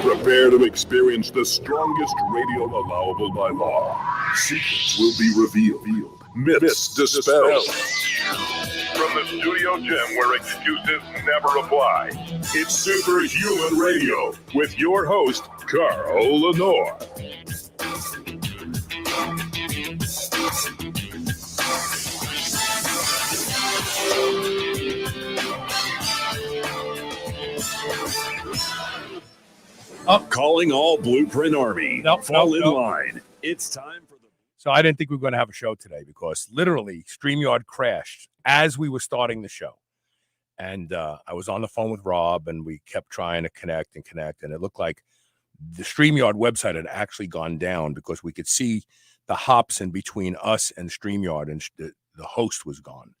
Prepare to experience the strongest radio allowable by law. Secrets will be revealed. Myths dispelled. From the studio gym where excuses never apply, it's Superhuman Radio with your host, Carl Lenore. Calling all Blueprint Army. Fall in line. It's time for the... So I didn't think we were going to have a show today because literally StreamYard crashed as we were starting the show. And I was on the phone with Rob and we kept trying to connect. And it looked like the StreamYard website had actually gone down because we could see the hops in between us and StreamYard, and the host was gone.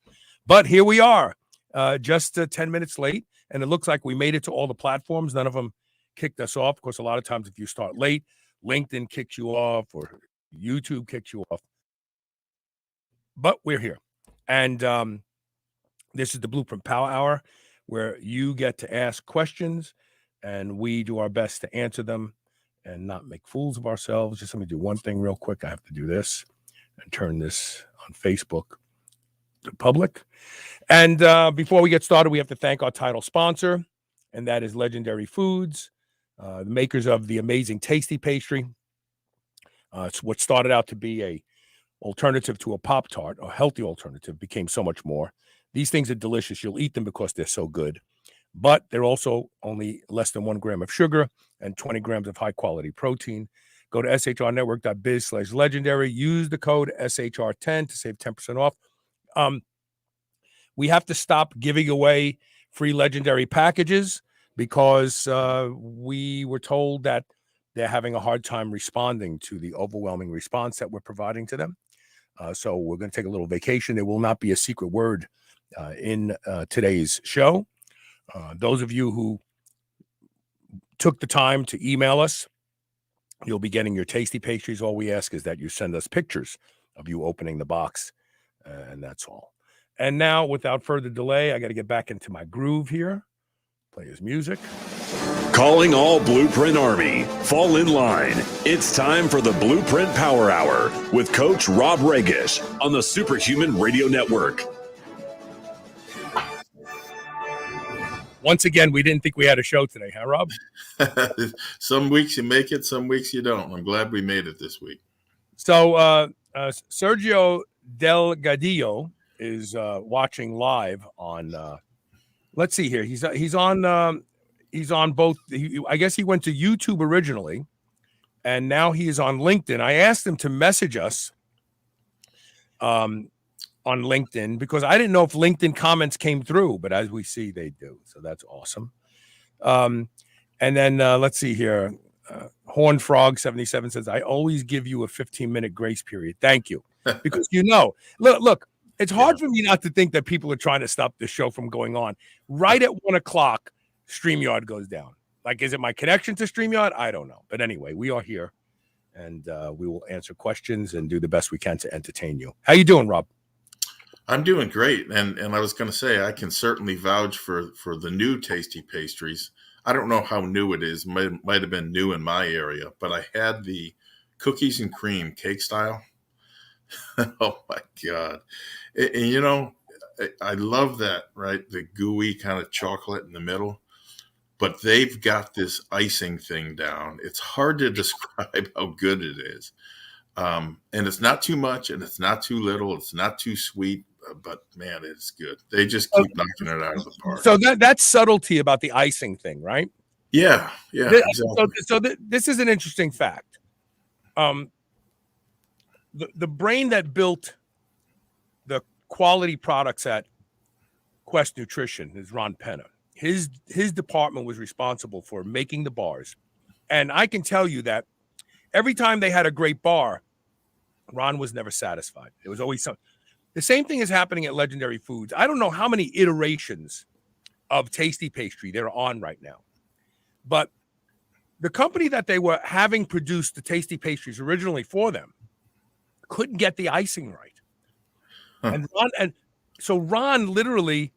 But here we are, just 10 minutes late. And it looks like we made it to all the platforms. None of them kicked us off. Of course, a lot of times if you start late, LinkedIn kicks you off or YouTube kicks you off. But we're here. And this is the Blueprint Power Hour where you get to ask questions and we do our best to answer them and not make fools of ourselves. Just let me do one thing real quick. I have to do this and turn this on Facebook to public. And before we get started, we have to thank our title sponsor, and that is Legendary Foods. The makers of the amazing tasty pastry. It's what started out to be a alternative to a Pop-Tart, a healthy alternative, became so much more. These things are delicious. You'll eat them because they're so good. But they're also only less than 1 gram of sugar and 20 grams of high-quality protein. Go to shrnetwork.biz/legendary. Use the code SHR10 to save 10% off. We have to stop giving away free Legendary packages because we were told that they're having a hard time responding to the overwhelming response that we're providing to them. So we're going to take a little vacation. There will not be a secret word in today's show. Those of you who took the time to email us, you'll be getting your tasty pastries. All we ask is that you send us pictures of you opening the box, and that's all. And now, without further delay, I got to get back into my groove here. Play his music. Calling all Blueprint Army. Fall in line. It's time for the Blueprint Power Hour with Coach Rob Regish on the Superhuman Radio Network. Once again, we didn't think we had a show today, huh, Rob? Some weeks you make it, some weeks you don't. I'm glad we made it this week. So Sergio Delgadillo is watching live on let's see here. He's on both. I guess he went to YouTube originally, and now he is on LinkedIn. I asked him to message us on LinkedIn because I didn't know if LinkedIn comments came through, but as we see, they do. So that's awesome. And then let's see here. Horn Frog 77 says, "I always give you a 15-minute grace period. Thank you." Because look. It's hard for me not to think that people are trying to stop the show from going on. Right at 1 o'clock, StreamYard goes down. Like, is it my connection to StreamYard? I don't know. But anyway, we are here, and we will answer questions and do the best we can to entertain you. How you doing, Rob? I'm doing great. And I was going to say, I can certainly vouch for the new tasty pastries. I don't know how new it is. Might have been new in my area, but I had the cookies and cream cake style. Oh, my God. And, I love that, right? The gooey kind of chocolate in the middle. But they've got this icing thing down. It's hard to describe how good it is. And it's not too much and it's not too little. It's not too sweet. But, man, it's good. They just keep knocking it out of the park. So that's subtlety about the icing thing, right? Yeah. Exactly. So this is an interesting fact. The brain that built the quality products at Quest Nutrition is Ron Penna. his department was responsible for making the bars. And I can tell you that every time they had a great bar, Ron was never satisfied. It was always something. The same thing is happening at Legendary Foods. I don't know how many iterations of Tasty Pastry they're on right now, but the company that they were having produced the Tasty Pastries originally for them couldn't get the icing right. And so Ron literally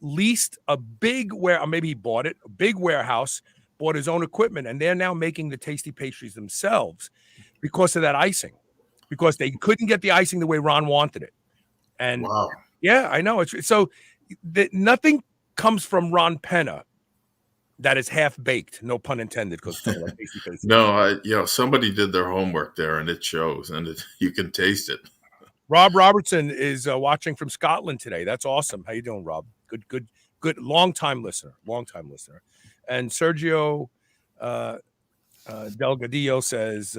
leased a big maybe he bought it, a big warehouse, bought his own equipment, and they're now making the Tasty Pastries themselves because of that icing, because they couldn't get the icing the way Ron wanted it. And wow. Yeah, I know. It's so nothing comes from Ron Penna that is half baked, no pun intended, because Tasty Pastries. No, somebody did their homework there, and it shows, and you can taste it. Rob Robertson is watching from Scotland today. That's awesome. How you doing, Rob? Good. Long time listener. And Sergio Delgadillo says,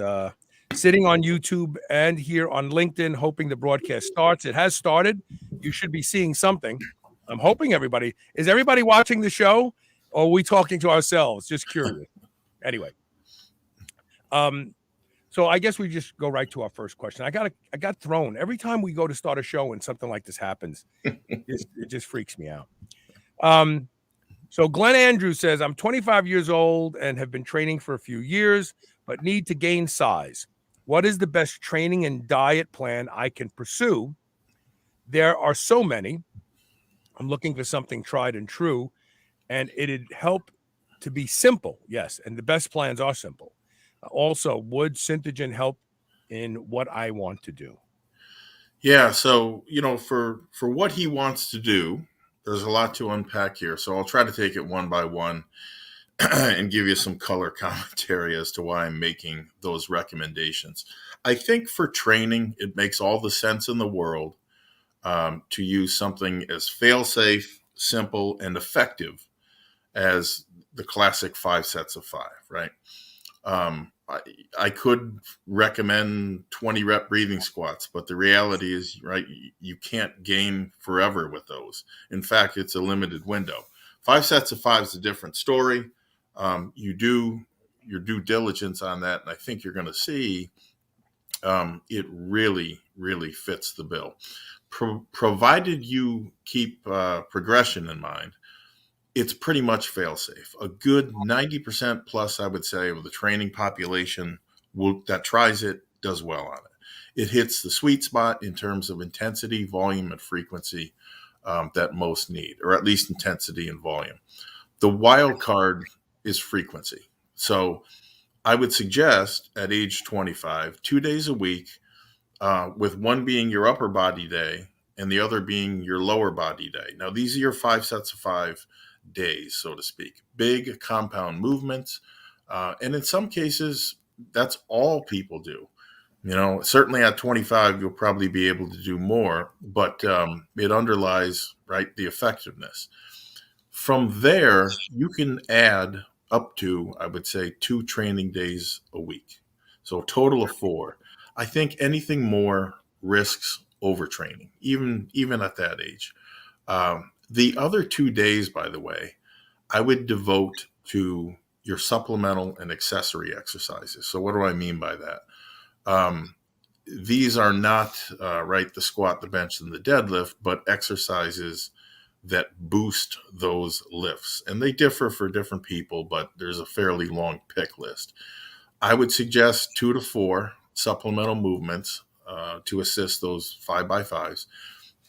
sitting on YouTube and here on LinkedIn, hoping the broadcast starts. It has started. You should be seeing something. I'm hoping is everybody watching the show, or are we talking to ourselves? Just curious. Anyway. So I guess we just go right to our first question. I got thrown every time we go to start a show and something like this happens. It just freaks me out. So Glenn Andrews says, I'm 25 years old and have been training for a few years, but need to gain size. What is the best training and diet plan I can pursue? There are so many. I'm looking for something tried and true, and it'd help to be simple. Yes, and the best plans are simple. Also, would Synthegen help in what I want to do? Yeah, so for what he wants to do, there's a lot to unpack here. So I'll try to take it one by one and give you some color commentary as to why I'm making those recommendations. I think for training, it makes all the sense in the world to use something as fail-safe, simple, and effective as the classic 5 sets of 5, right? I could recommend 20 rep breathing squats, but the reality is, right, you can't gain forever with those. In fact, it's a limited window. 5 sets of 5 is a different story. You do your due diligence on that, and I think you're going to see it really, really fits the bill. Provided you keep progression in mind, it's pretty much fail-safe. A good 90% plus, I would say, of the training population that tries it does well on it. It hits the sweet spot in terms of intensity, volume, and frequency that most need, or at least intensity and volume. The wild card is frequency. So I would suggest at age 25, 2 days a week, with one being your upper body day and the other being your lower body day. Now, these are your 5 sets of 5 days, so to speak. Big compound movements. And in some cases, that's all people do. Certainly at 25, you'll probably be able to do more, but it underlies, right, the effectiveness. From there, you can add up to, I would say, 2 training days a week. So a total of 4. I think anything more risks overtraining, even at that age. The other 2 days, by the way, I would devote to your supplemental and accessory exercises. So what do I mean by that? These are not, right, the squat, the bench, and the deadlift, but exercises that boost those lifts. And they differ for different people, but there's a fairly long pick list. I would suggest 2 to 4 supplemental movements to assist those 5x5s,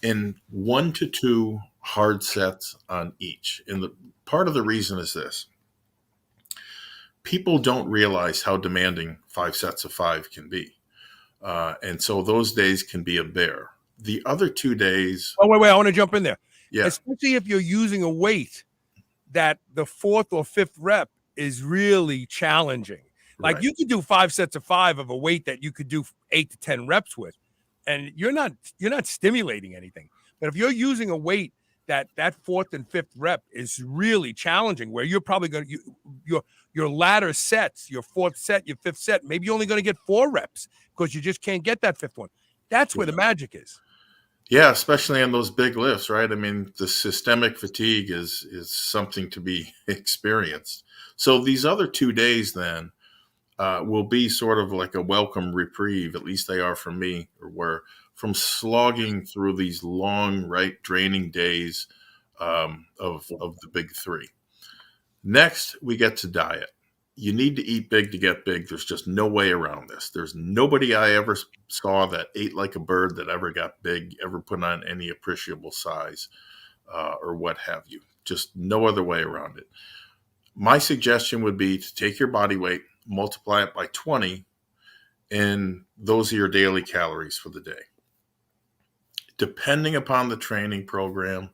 and 1 to 2 hard sets on each. And part of the reason is this. People don't realize how demanding 5 sets of 5 can be. And so those days can be a bear. The other 2 days. Oh, wait, I want to jump in there. Yeah. Especially if you're using a weight that the 4th or 5th rep is really challenging. Like, right, you could do 5 sets of 5 of a weight that you could do 8 to 10 reps with, and you're not stimulating anything. But if you're using a weight that 4th and 5th rep is really challenging, where you're probably going to your latter sets, your 4th set, your 5th set, maybe you're only going to get 4 reps because you just can't get that 5th one. That's where the magic is. Yeah, especially on those big lifts, right? I mean, the systemic fatigue is something to be experienced. So these other 2 days then will be sort of like a welcome reprieve. At least they are for me, or were from slogging through these long, right, draining days of the big three. Next, we get to diet. You need to eat big to get big. There's just no way around this. There's nobody I ever saw that ate like a bird that ever got big, ever put on any appreciable size, or what have you. Just no other way around it. My suggestion would be to take your body weight, multiply it by 20, and those are your daily calories for the day. Depending upon the training program,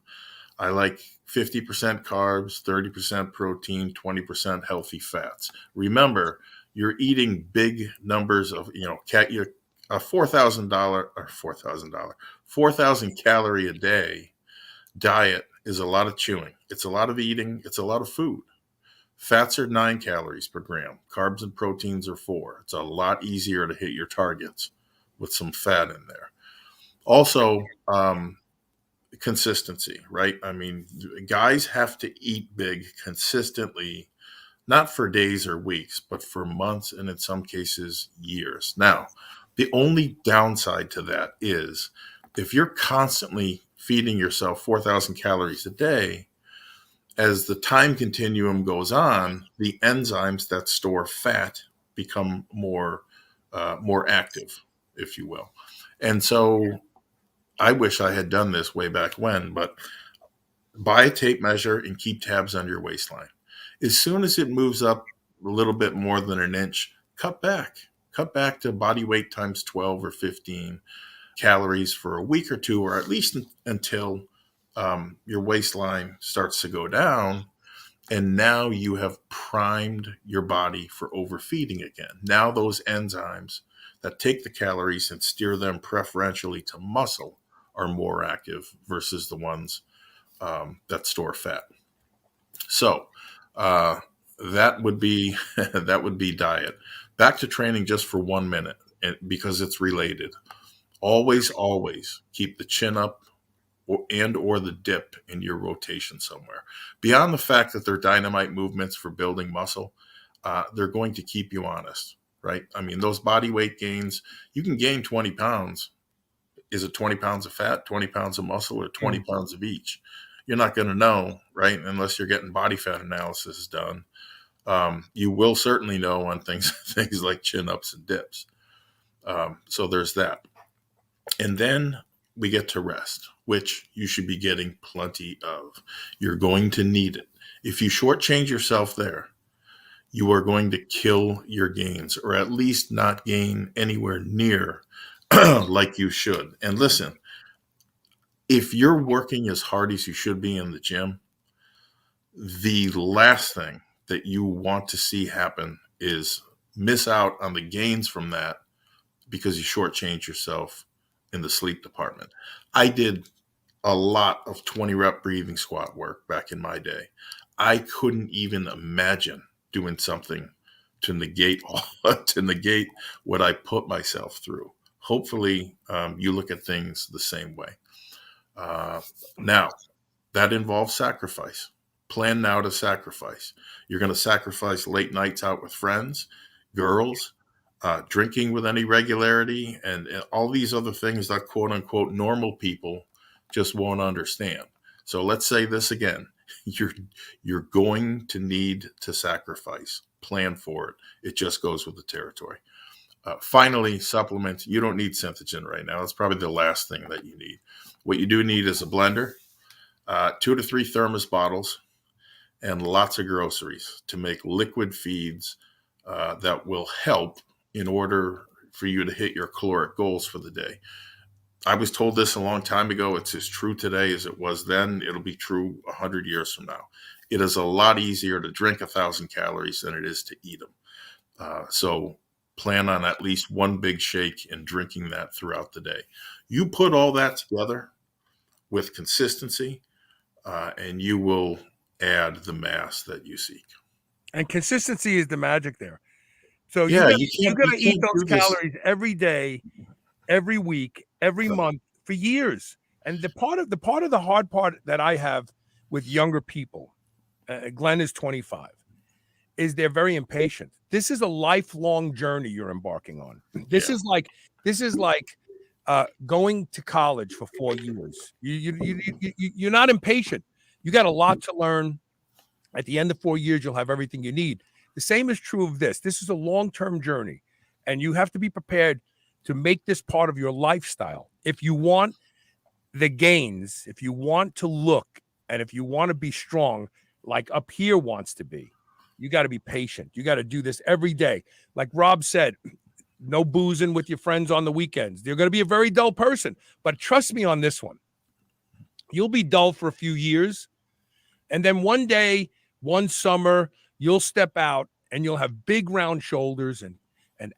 I like 50% carbs, 30% protein, 20% healthy fats. Remember, you're eating big numbers of, a $4,000 calorie a day diet is a lot of chewing. It's a lot of eating. It's a lot of food. Fats are 9 calories per gram. Carbs and proteins are 4. It's a lot easier to hit your targets with some fat in there. Also, consistency, right? I mean, guys have to eat big consistently, not for days or weeks, but for months and in some cases years. Now, the only downside to that is if you're constantly feeding yourself 4,000 calories a day, as the time continuum goes on, the enzymes that store fat become more active, if you will. And so I wish I had done this way back when, but buy a tape measure and keep tabs on your waistline. As soon as it moves up a little bit more than an inch, cut back to body weight times 12 or 15 calories for a week or two, or at least until your waistline starts to go down. And now you have primed your body for overfeeding again. Now those enzymes that take the calories and steer them preferentially to muscle are more active versus the ones that store fat. So that would be that would be diet. Back to training just for 1 minute, because it's related. Always keep the chin up or the dip in your rotation somewhere. Beyond the fact that they're dynamite movements for building muscle, they're going to keep you honest, right? I mean, those body weight gains, you can gain 20 pounds. Is it 20 pounds of fat, 20 pounds of muscle, or 20 pounds of each? You're not going to know, right? Unless you're getting body fat analysis done. You will certainly know on things like chin ups and dips. So there's that. And then we get to rest, which you should be getting plenty of. You're going to need it. If you shortchange yourself there, you are going to kill your gains, or at least not gain anywhere near like you should. And listen, if you're working as hard as you should be in the gym, the last thing that you want to see happen is miss out on the gains from that because you shortchange yourself in the sleep department. I did a lot of 20 rep breathing squat work back in my day. I couldn't even imagine doing something to negate what I put myself through. Hopefully, you look at things the same way. Now, that involves sacrifice. Plan now to sacrifice. You're going to sacrifice late nights out with friends, girls, drinking with any regularity, and all these other things that quote unquote normal people just won't understand. So let's say this again. You're going to need to sacrifice. Plan for it. It just goes with the territory. Finally, supplements. You don't need Synthogen right now. It's probably the last thing that you need. What you do need is a blender, 2 to 3 thermos bottles, and lots of groceries to make liquid feeds that will help in order for you to hit your caloric goals for the day. I was told this a long time ago. It's as true today as it was then. It'll be true 100 years from now. It is a lot easier to drink 1,000 calories than it is to eat them. So plan on at least one big shake and drinking that throughout the day. You put all that together with consistency, and you will add the mass that you seek. And consistency is the magic there. So Yeah, you got to eat those calories every day, every week, every month for years. And the part of the hard part that I have with younger people, Glenn is 25, is they're very impatient. This is a lifelong journey you're embarking on. This is like going to college for 4 years. You're not impatient. You got a lot to learn. At the end of 4 years, you'll have everything you need. The same is true of this. This is a long-term journey, and you have to be prepared to make this part of your lifestyle. If you want the gains, if you want to look, and if you want to be strong, like Up Here wants to be, you got to be patient. You got to do this every day. Like Rob said, no boozing with your friends on the weekends. You're going to be a very dull person, but trust me on this one. You'll be dull for a few years, and then one day, one summer, you'll step out and you'll have big round shoulders and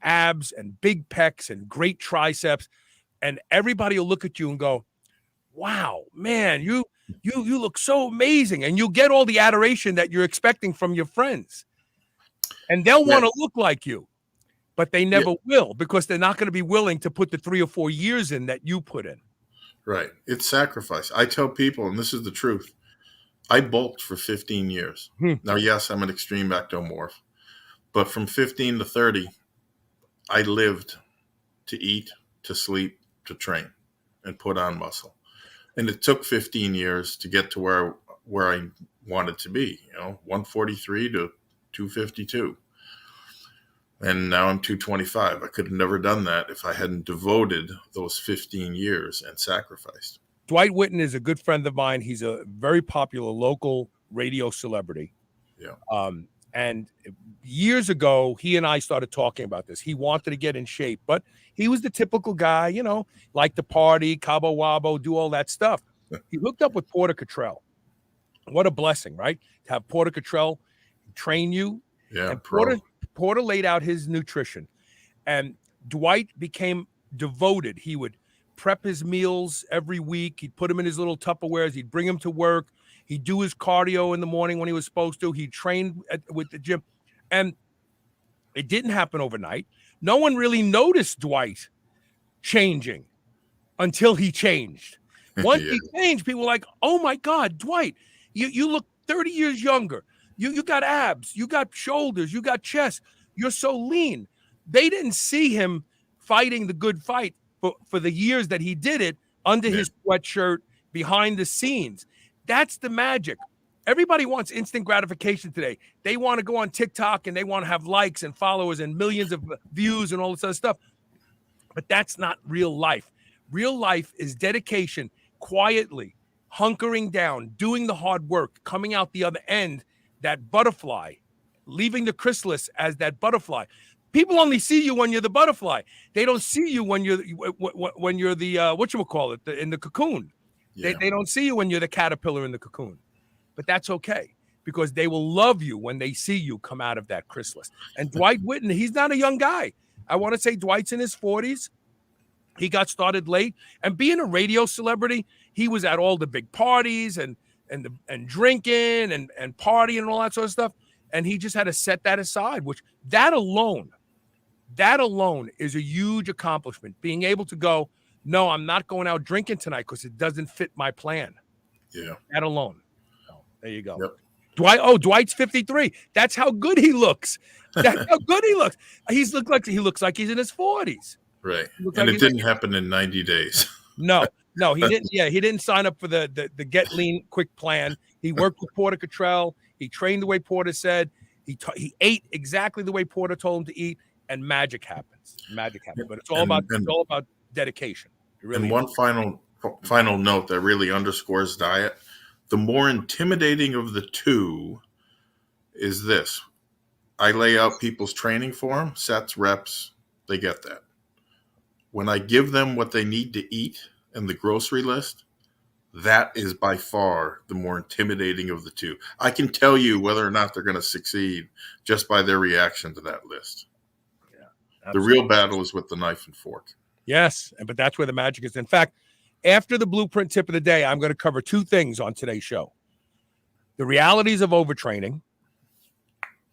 abs and big pecs and great triceps, and everybody will look at you and go, wow, man, you look so amazing. And you'll get all the adoration that you're expecting from your friends. And they'll want to look like you, but they never will, because they're not going to be willing to put the 3 or 4 years in that you put in. Right. It's sacrifice. I tell people, and this is the truth, I bulked for 15 years. Now, yes, I'm an extreme ectomorph, but from 15 to 30, I lived to eat, to sleep, to train, and put on muscle. And it took 15 years to get to where I wanted to be, 143 to 252. And now I'm 225. I could have never done that if I hadn't devoted those 15 years and sacrificed. Dwight Whitten is a good friend of mine. He's a very popular local radio celebrity. Yeah. And years ago, he and I started talking about this. He wanted to get in shape, but he was the typical guy, like to party, cabo wabo, do all that stuff. He hooked up with Porter Cottrell. What a blessing, right? To have Porter Cottrell train you. Yeah. And Porter laid out his nutrition, and Dwight became devoted. He would prep his meals every week. He'd put them in his little Tupperwares. He'd bring them to work. He'd do his cardio in the morning when he was supposed to. He trained with the gym. And it didn't happen overnight. No one really noticed Dwight changing until he changed. Once he changed, people were like, oh, my God, Dwight, you look 30 years younger. You got abs. You got shoulders. You got chest. You're so lean. They didn't see him fighting the good fight for the years that he did it under his sweatshirt, behind the scenes. That's the magic. Everybody wants instant gratification today. They want to go on TikTok and they want to have likes and followers and millions of views and all this other stuff. But that's not real life. Real life is dedication, quietly, hunkering down, doing the hard work, coming out the other end, that butterfly, leaving the chrysalis as that butterfly. People only see you when you're the butterfly. They don't see you when you're the in the cocoon. Yeah. They don't see you when you're the caterpillar in the cocoon. But that's okay, because they will love you when they see you come out of that chrysalis. And Dwight Whitten, he's not a young guy. I want to say Dwight's in his 40s. He got started late. And being a radio celebrity, he was at all the big parties and drinking and partying and all that sort of stuff. And he just had to set that aside, which that alone is a huge accomplishment. Being able to go, no, I'm not going out drinking tonight because it doesn't fit my plan. Yeah. That alone. Oh, there you go. Yep. Dwight's 53. That's how good he looks. That's how good he looks. He looks like he's in his 40s. Right. And it didn't happen in 90 days. No, he didn't. Yeah, he didn't sign up for the Get Lean Quick plan. He worked with Porter Cottrell. He trained the way Porter said. He ate exactly the way Porter told him to eat, and magic happens. But it's all about dedication. Really, and one final note that really underscores diet: the more intimidating of the two is this. I lay out people's training for them, sets, reps. They get that. When I give them what they need to eat and the grocery list, that is by far the more intimidating of the two. I can tell you whether or not they're going to succeed just by their reaction to that list. Yeah, the real battle is with the knife and fork. Yes, but that's where the magic is. In fact, after the blueprint tip of the day, I'm going to cover two things on today's show: the realities of overtraining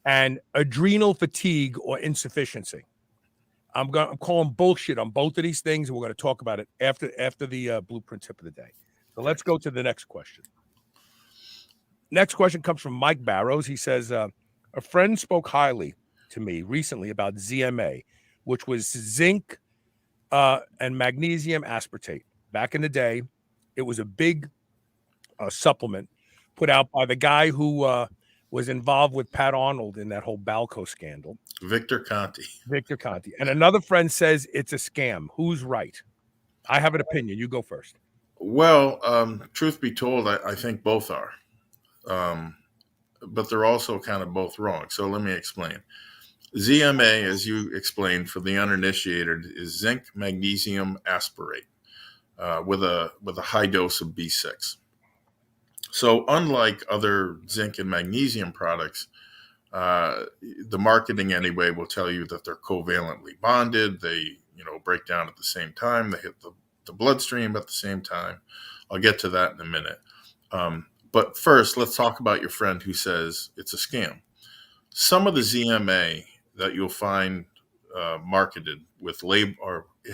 and adrenal fatigue or insufficiency. I'm calling bullshit on both of these things, and we're going to talk about it after the blueprint tip of the day. So let's go to the next question. Next question comes from Mike Barrows. He says, a friend spoke highly to me recently about ZMA, which was zinc and magnesium aspartate. Back in the day, it was a big supplement put out by the guy who was involved with Pat Arnold in that whole Balco scandal. Victor Conti. And another friend says it's a scam. Who's right? I have an opinion. You go first. Well, truth be told, I think both are. But they're also kind of both wrong. So let me explain. ZMA, as you explained, for the uninitiated, is zinc magnesium aspartate with a high dose of B6. So unlike other zinc and magnesium products, the marketing anyway will tell you that they're covalently bonded. They break down at the same time. They hit the bloodstream at the same time. I'll get to that in a minute. But first, let's talk about your friend who says it's a scam. Some of the ZMA that you'll find marketed with it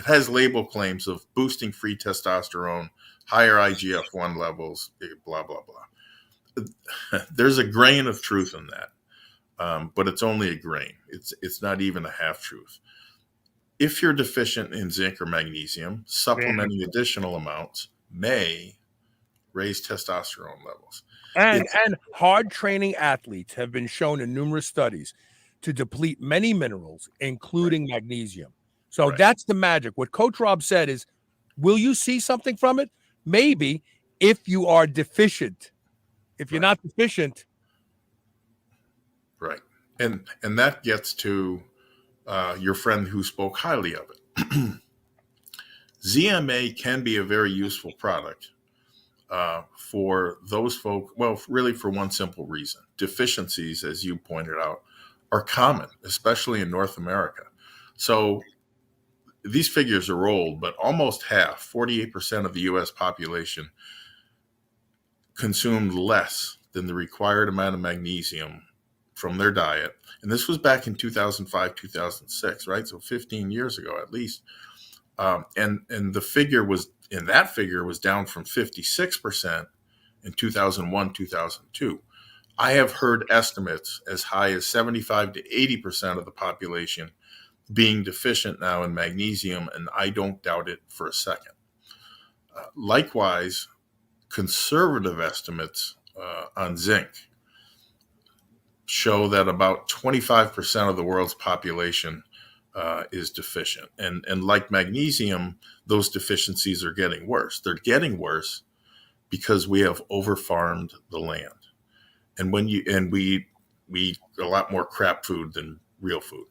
has label claims of boosting free testosterone, higher IGF-1 levels, blah, blah, blah. There's a grain of truth in that, but it's only a grain. It's not even a half truth. If you're deficient in zinc or magnesium, supplementing additional amounts may raise testosterone levels. And hard training athletes have been shown in numerous studies to deplete many minerals, including magnesium. So that's the magic. What Coach Rob said is, will you see something from it? Maybe, if you are deficient. If you're not deficient. Right. And that gets to your friend who spoke highly of it. ZMA can be a very useful product for those folk, well, really for one simple reason. Deficiencies, as you pointed out, are common, especially in North America. So these figures are old, but almost half, 48% of the U.S. population consumed less than the required amount of magnesium from their diet. And this was back in 2005, 2006, right? So 15 years ago, at least. And the figure was down from 56% in 2001, 2002. I have heard estimates as high as 75 to 80% of the population being deficient now in magnesium, and I don't doubt it for a second. Likewise, conservative estimates on zinc show that about 25% of the world's population is deficient. And like magnesium, those deficiencies are getting worse. They're getting worse because we have overfarmed the land. And we eat a lot more crap food than real food.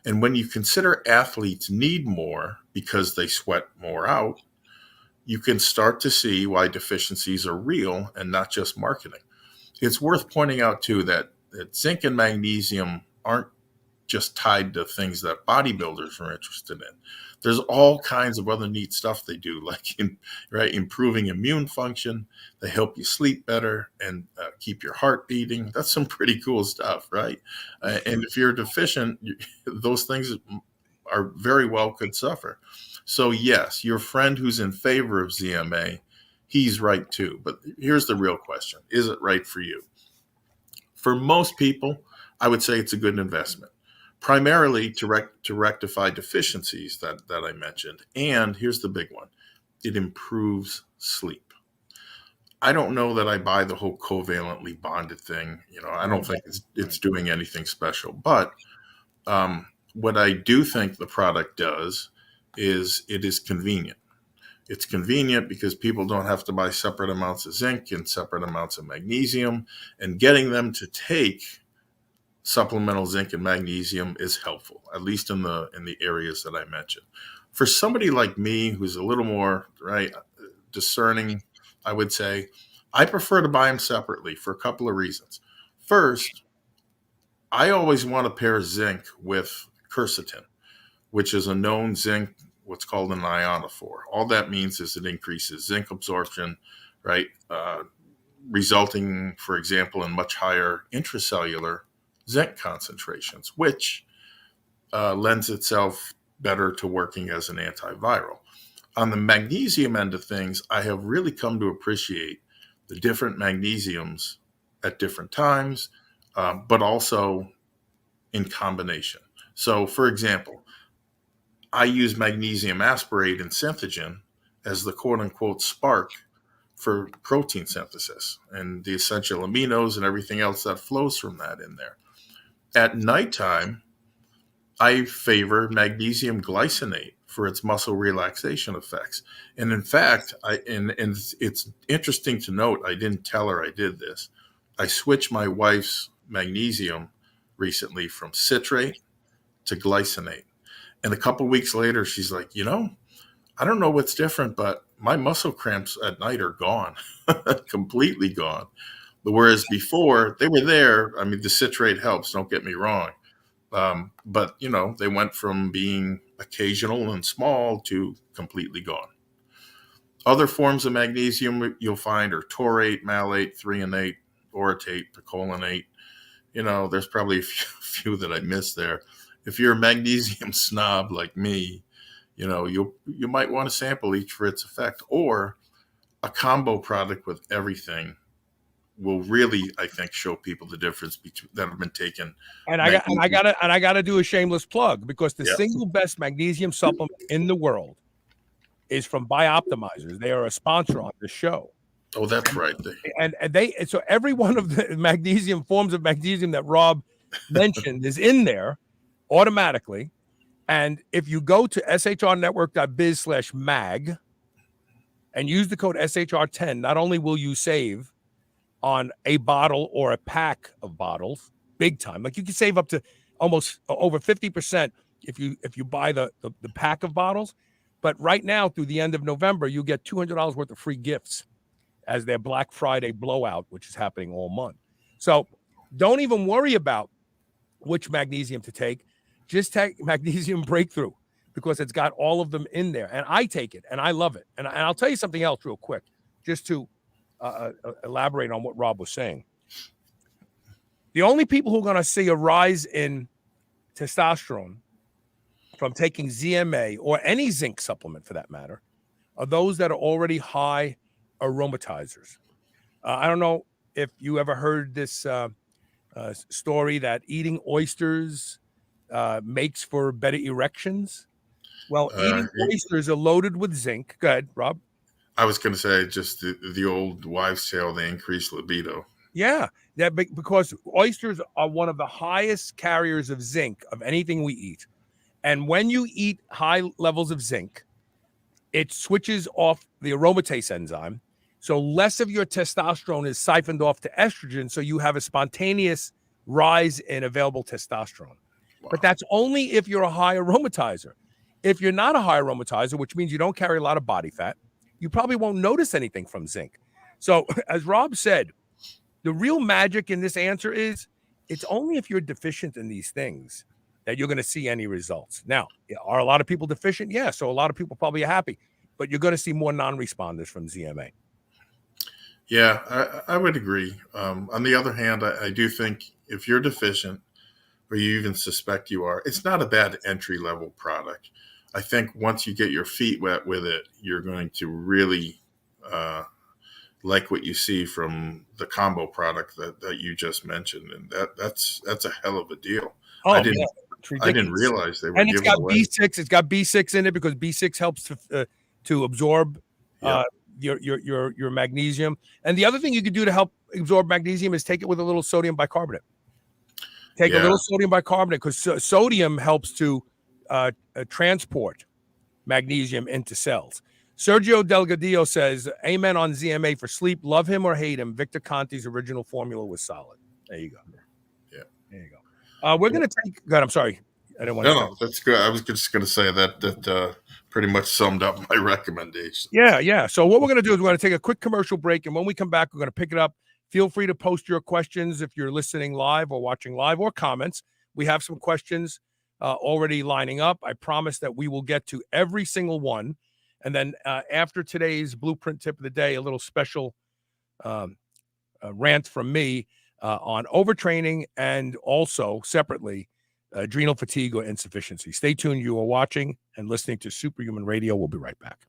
And when you consider athletes need more because they sweat more out, you can start to see why deficiencies are real and not just marketing. It's worth pointing out, too, that zinc and magnesium aren't just tied to things that bodybuilders are interested in. There's all kinds of other neat stuff they do, like improving immune function. They help you sleep better and keep your heart beating. That's some pretty cool stuff, right? And if you're deficient, those things are very well could suffer. So yes, your friend who's in favor of ZMA, he's right too. But here's the real question. Is it right for you? For most people, I would say it's a good investment. Primarily to rectify deficiencies that I mentioned. And here's the big one. It improves sleep. I don't know that I buy the whole covalently bonded thing. I don't think it's doing anything special. But what I do think the product does is it is convenient. It's convenient because people don't have to buy separate amounts of zinc and separate amounts of magnesium. And getting them to take supplemental zinc and magnesium is helpful, at least in the areas that I mentioned. For somebody like me, who's a little more discerning, I would say, I prefer to buy them separately for a couple of reasons. First, I always want to pair zinc with quercetin, which is a known zinc, what's called an ionophore. All that means is it increases zinc absorption, right? Resulting, for example, in much higher intracellular zinc concentrations, which lends itself better to working as an antiviral. On the magnesium end of things, I have really come to appreciate the different magnesiums at different times, but also in combination. So, for example, I use magnesium aspartate and Synthogen as the quote unquote spark for protein synthesis and the essential aminos and everything else that flows from that in there. At nighttime, I favor magnesium glycinate for its muscle relaxation effects. And in fact, it's interesting to note, I didn't tell her I did this. I switched my wife's magnesium recently from citrate to glycinate. And a couple weeks later, she's like, I don't know what's different, but my muscle cramps at night are gone, completely gone. Whereas before, they were there. I mean, the citrate helps, don't get me wrong. But, they went from being occasional and small to completely gone. Other forms of magnesium you'll find are taurate, malate, threonate, orotate, picolinate. There's probably a few that I missed there. If you're a magnesium snob like me, you might want to sample each for its effect, or a combo product with everything will really, I think, show people the difference that have been taken. And I gotta do a shameless plug, because the single best magnesium supplement in the world is from Bioptimizers. They are a sponsor on the show. Oh, that's right. And so every one of the magnesium forms of magnesium that Rob mentioned is in there automatically. And if you go to shrnetwork.biz/mag and use the code SHR10, not only will you save on a bottle or a pack of bottles, big time. Like, you can save up to almost over 50% if you buy the pack of bottles. But right now, through the end of November, you get $200 worth of free gifts as their Black Friday blowout, which is happening all month. So don't even worry about which magnesium to take. Just take Magnesium Breakthrough, because it's got all of them in there. And I take it, and I love it. And I'll tell you something else real quick, just to elaborate on what Rob was saying. The only people who are going to see a rise in testosterone from taking ZMA or any zinc supplement, for that matter, are those that are already high aromatizers. I don't know if you ever heard this story that eating oysters makes for better erections. Well, eating oysters are loaded with zinc. Go ahead, Rob. I was going to say just the old wives' tale, they increase libido. Yeah, because oysters are one of the highest carriers of zinc of anything we eat. And when you eat high levels of zinc, it switches off the aromatase enzyme. So less of your testosterone is siphoned off to estrogen. So you have a spontaneous rise in available testosterone. Wow. But that's only if you're a high aromatizer. If you're not a high aromatizer, which means you don't carry a lot of body fat, you probably won't notice anything from zinc. So as Rob said, the real magic in this answer is it's only if you're deficient in these things that you're going to see any results. Now, are a lot of people deficient? Yeah. So a lot of people probably are happy, but you're going to see more non-responders from ZMA. Yeah, I would agree. On the other hand, I do think if you're deficient, or you even suspect you are, it's not a bad entry-level product. I think once you get your feet wet with it, you're going to really like what you see from the combo product that you just mentioned, and that's a hell of a deal. Oh, I didn't realize they were. And it's got B6. It's got B6 in it because B6 helps to absorb your magnesium. And the other thing you could do to help absorb magnesium is take it with a little sodium bicarbonate. Take a little sodium bicarbonate, because sodium helps to transport magnesium into cells. Sergio Delgadillo says, amen on ZMA for sleep. Love him or hate him. Victor Conti's original formula was solid. There you go. Yeah. There you go. We're going to take, God, I'm sorry. I didn't want to. No, that's good. I was just going to say that pretty much summed up my recommendation. Yeah. So what we're going to do is we're going to take a quick commercial break. And when we come back, we're going to pick it up. Feel free to post your questions if you're listening live or watching live, or comments. We have some questions already lining up. I promise that we will get to every single one. And then after today's blueprint tip of the day, a little special rant from me on overtraining, and also separately adrenal fatigue or insufficiency. Stay tuned. You are watching and listening to Superhuman Radio. We'll be right back.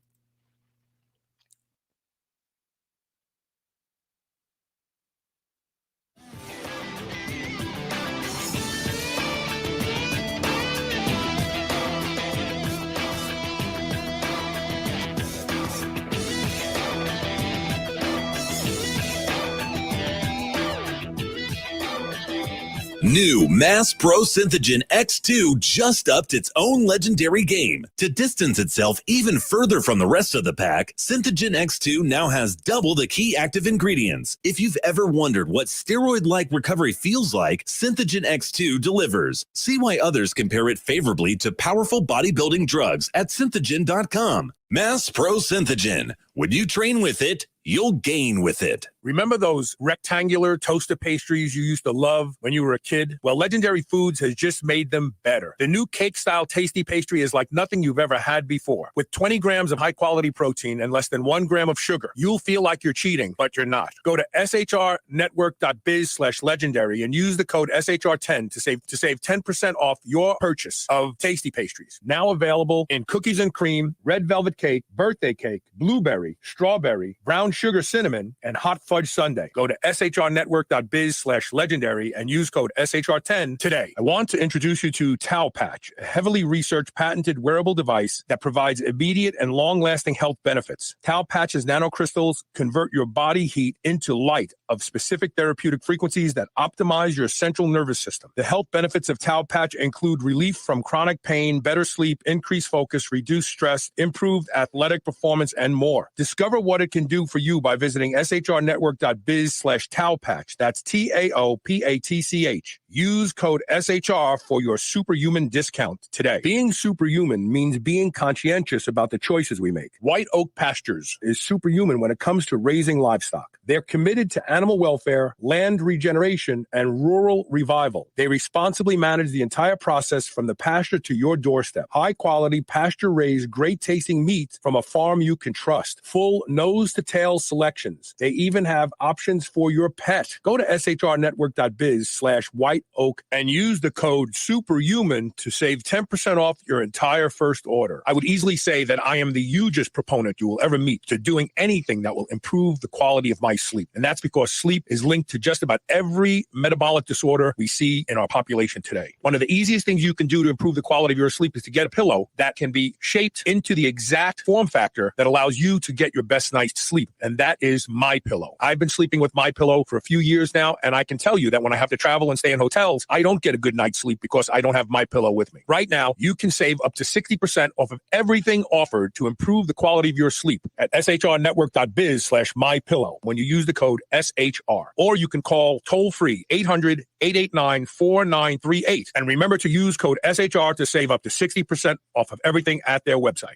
New Mass Pro Synthogen X2 just upped its own legendary game. To distance itself even further from the rest of the pack, Synthogen X2 now has double the key active ingredients. If you've ever wondered what steroid-like recovery feels like, Synthogen X2 delivers. See why others compare it favorably to powerful bodybuilding drugs at synthogen.com. Mass Pro Synthogen. When you train with it, you'll gain with it. Remember those rectangular toaster pastries you used to love when you were a kid? Well, Legendary Foods has just made them better. The new cake-style tasty pastry is like nothing you've ever had before. With 20 grams of high-quality protein and less than 1 gram of sugar, you'll feel like you're cheating, but you're not. Go to shrnetwork.biz/legendary and use the code SHR10 to save 10% off your purchase of tasty pastries. Now available in cookies and cream, red velvet cake, birthday cake, blueberry, strawberry, brown sugar cinnamon, and hot fudge sundae. Go to shrnetwork.biz/legendary and use code SHR10 today. I want to introduce you to Tau Patch, a heavily researched patented wearable device that provides immediate and long-lasting health benefits. Tau Patch's nanocrystals convert your body heat into light of specific therapeutic frequencies that optimize your central nervous system. The health benefits of Tau Patch include relief from chronic pain, better sleep, increased focus, reduced stress, improved athletic performance, and more. Discover what it can do for you by visiting shrnetwork.biz/Tau Patch. That's TAOPATCH. Use code SHR for your superhuman discount today. Being superhuman means being conscientious about the choices we make. White Oak Pastures is superhuman when it comes to raising livestock. They're committed to animal welfare, land regeneration, and rural revival. They responsibly manage the entire process from the pasture to your doorstep. High-quality, pasture-raised, great-tasting meat from a farm you can trust. Full nose-to-tail selections. They even have options for your pet. Go to shrnetwork.biz/white oak and use the code SUPERHUMAN to save 10% off your entire first order. I would easily say that I am the hugest proponent you will ever meet to doing anything that will improve the quality of my sleep. And that's because sleep is linked to just about every metabolic disorder we see in our population today. One of the easiest things you can do to improve the quality of your sleep is to get a pillow that can be shaped into the exact form factor that allows you to get your best night's sleep. And that is MyPillow. I've been sleeping with MyPillow for a few years now, and I can tell you that when I have to travel and stay in hotels, I don't get a good night's sleep because I don't have MyPillow with me. Right now, you can save up to 60% off of everything offered to improve the quality of your sleep at shrnetwork.biz/MyPillow when you use the code SHR. Or you can call toll-free 800-889-4938. And remember to use code SHR to save up to 60% off of everything at their website.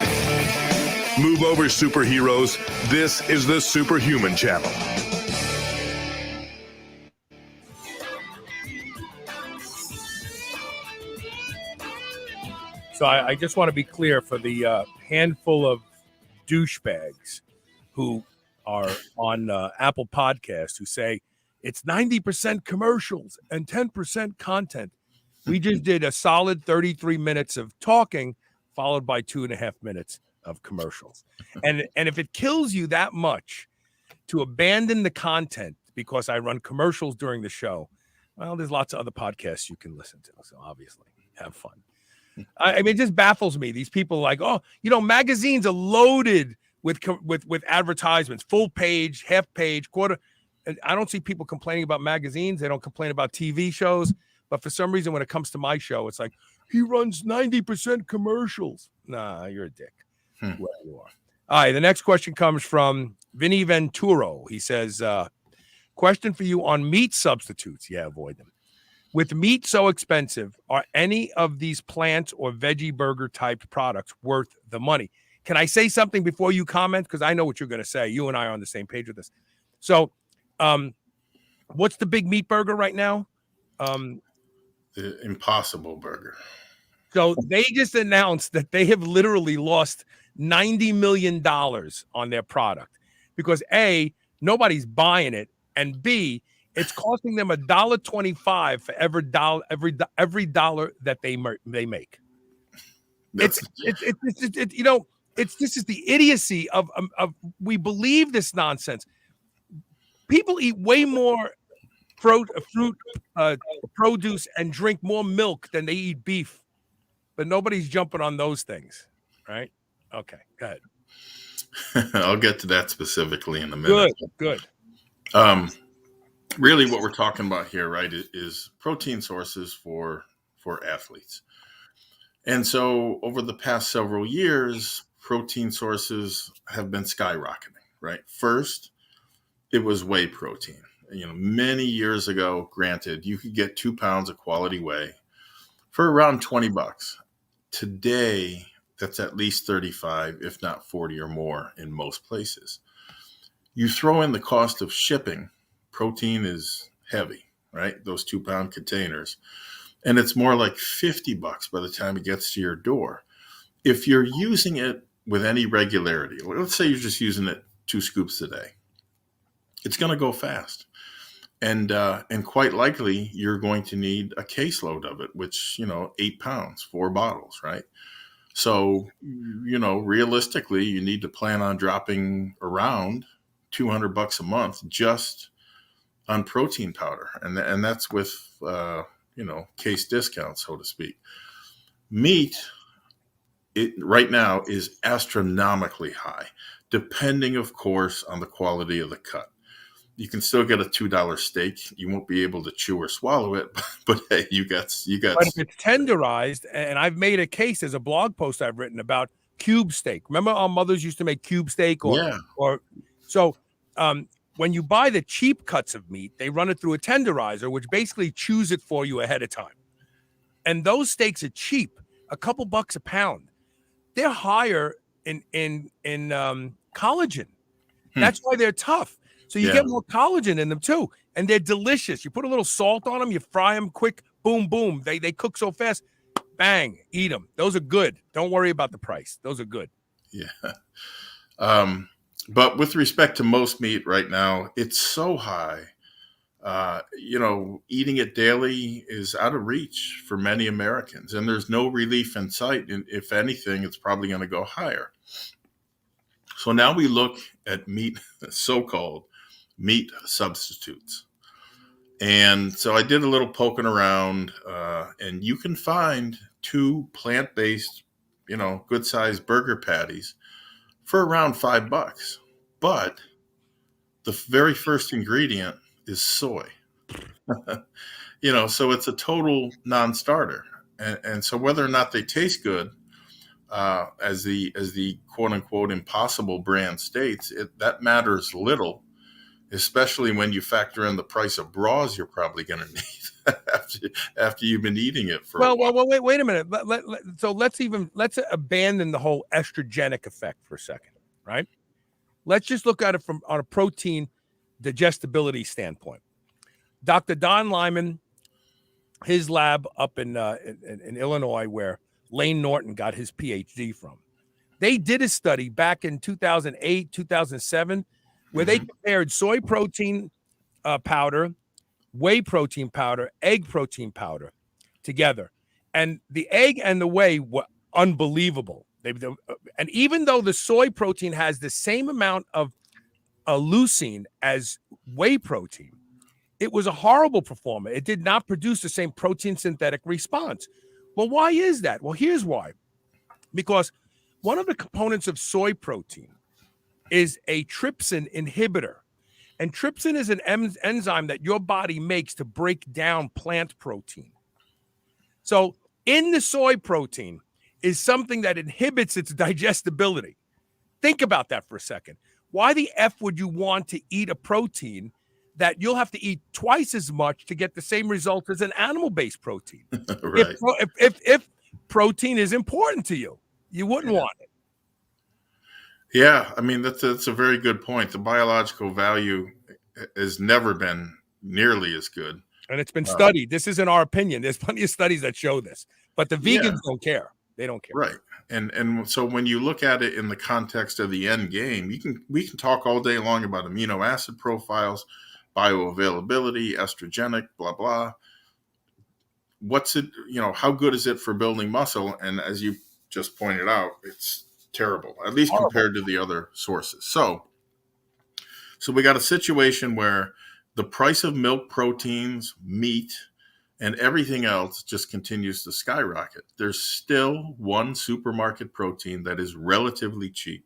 Move over, superheroes. This is the Superhuman Channel. So I just want to be clear for the handful of douchebags who are on Apple Podcasts who say it's 90% commercials and 10% content. We just did a solid 33 minutes of talking followed by 2.5 minutes of commercials. And if it kills you that much to abandon the content because I run commercials during the show, well, there's lots of other podcasts you can listen to. So obviously have fun. I mean, it just baffles me. These people like, oh, magazines are loaded with advertisements, full page, half page, quarter. I don't see people complaining about magazines. They don't complain about TV shows. But for some reason, when it comes to my show, it's like, he runs 90% commercials. Nah, you're a dick. Whoever you are. All right, the next question comes from Vinny Venturo. He says, question for you on meat substitutes. Yeah, avoid them. With meat so expensive, are any of these plant or veggie burger type products worth the money? Can I say something before you comment? Because I know what you're going to say. You and I are on the same page with this. So what's the big meat burger right now? The Impossible Burger. So they just announced that they have literally lost $90 million on their product because A, nobody's buying it, and B, it's costing them $1.25 for every dollar that they make. This is the idiocy of we believe this nonsense. People eat way more fruit, produce, and drink more milk than they eat beef, but nobody's jumping on those things, right? Okay, go ahead. I'll get to that specifically in a minute. Good. really what we're talking about here, right, is protein sources for athletes. And so over the past several years, protein sources have been skyrocketing, right? First, it was whey protein. Many years ago, granted, you could get 2 pounds of quality whey for around $20. Today, that's at least 35, if not 40 or more in most places. You throw in the cost of shipping, protein is heavy, right? Those 2-pound containers. And it's more like $50 by the time it gets to your door. If you're using it with any regularity, let's say you're just using it 2 scoops a day, it's going to go fast. And quite likely you're going to need a caseload of it, which, 8 pounds, 4 bottles, right? So, realistically, you need to plan on dropping around $200 a month just on protein powder. And that's with, case discounts, so to speak. Meat, it right now is astronomically high, depending, of course, on the quality of the cut. You can still get a $2 steak. You won't be able to chew or swallow it, but hey, you got. But if it's tenderized, and I've made a case, there's a blog post I've written about cube steak. Remember, our mothers used to make cube steak, when you buy the cheap cuts of meat, they run it through a tenderizer, which basically chews it for you ahead of time. And those steaks are cheap, a couple bucks a pound. They're higher in collagen. That's why they're tough. So you get more collagen in them too, and they're delicious. You put a little salt on them, you fry them quick, boom, boom. They cook so fast, bang, eat them. Those are good. Don't worry about the price. Those are good. Yeah. But with respect to most meat right now, it's so high. Eating it daily is out of reach for many Americans, and there's no relief in sight. And if anything, it's probably going to go higher. So now we look at meat, so-called meat substitutes. And so I did a little poking around, and you can find 2 plant-based, good-sized burger patties for around $5. But the very first ingredient is soy. So it's a total non-starter. And so whether or not they taste good, as the quote unquote impossible brand states, that matters little, especially when you factor in the price of bras you're probably going to need after you've been eating it for a while. Well, wait a minute. So let's abandon the whole estrogenic effect for a second, right? Let's just look at it on a protein digestibility standpoint. Dr. Don Lyman, his lab up in Illinois, where Lane Norton got his PhD from, they did a study back in 2008, 2007, where they compared soy protein powder, whey protein powder, egg protein powder together. And the egg and the whey were unbelievable. And even though the soy protein has the same amount of leucine as whey protein, it was a horrible performer. It did not produce the same protein synthetic response. Well, why is that? Well, here's why. Because one of the components of soy protein is a trypsin inhibitor. And trypsin is an enzyme that your body makes to break down plant protein. So in the soy protein is something that inhibits its digestibility. Think about that for a second. Why the F would you want to eat a protein that you'll have to eat twice as much to get the same result as an animal-based protein? Right. If protein is important to you, you wouldn't want it. Yeah, I mean, that's a very good point. The biological value has never been nearly as good. And it's been studied. This isn't our opinion. There's plenty of studies that show this. But the vegans don't care. They don't care. Right. And so when you look at it in the context of the end game, we can talk all day long about amino acid profiles, bioavailability, estrogenic, blah, blah. What's it, how good is it for building muscle? And as you just pointed out, it's terrible, at least compared to the other sources. So we got a situation where the price of milk proteins, meat, and everything else just continues to skyrocket. There's still one supermarket protein that is relatively cheap.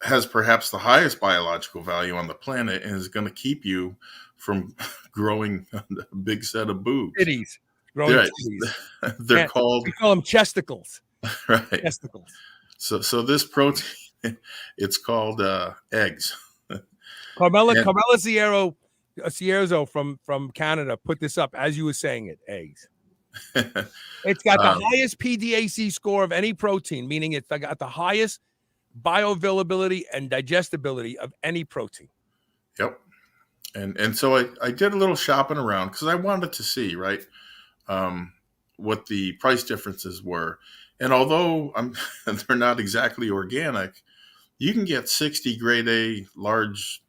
has perhaps the highest biological value on the planet and is going to keep you from growing a big set of boobs. Titties. Growing Right. titties. They're called, We call them chesticles. right. Testicles. So this protein, it's called eggs. Carmela And- Cierzo from Canada put this up as you were saying it. Eggs. It's got the highest PDAC score of any protein, meaning it's got the highest bioavailability and digestibility of any protein. Yep. And so I did a little shopping around because I wanted to see, right, what the price differences were. And although they're not exactly organic, you can get 60 grade A large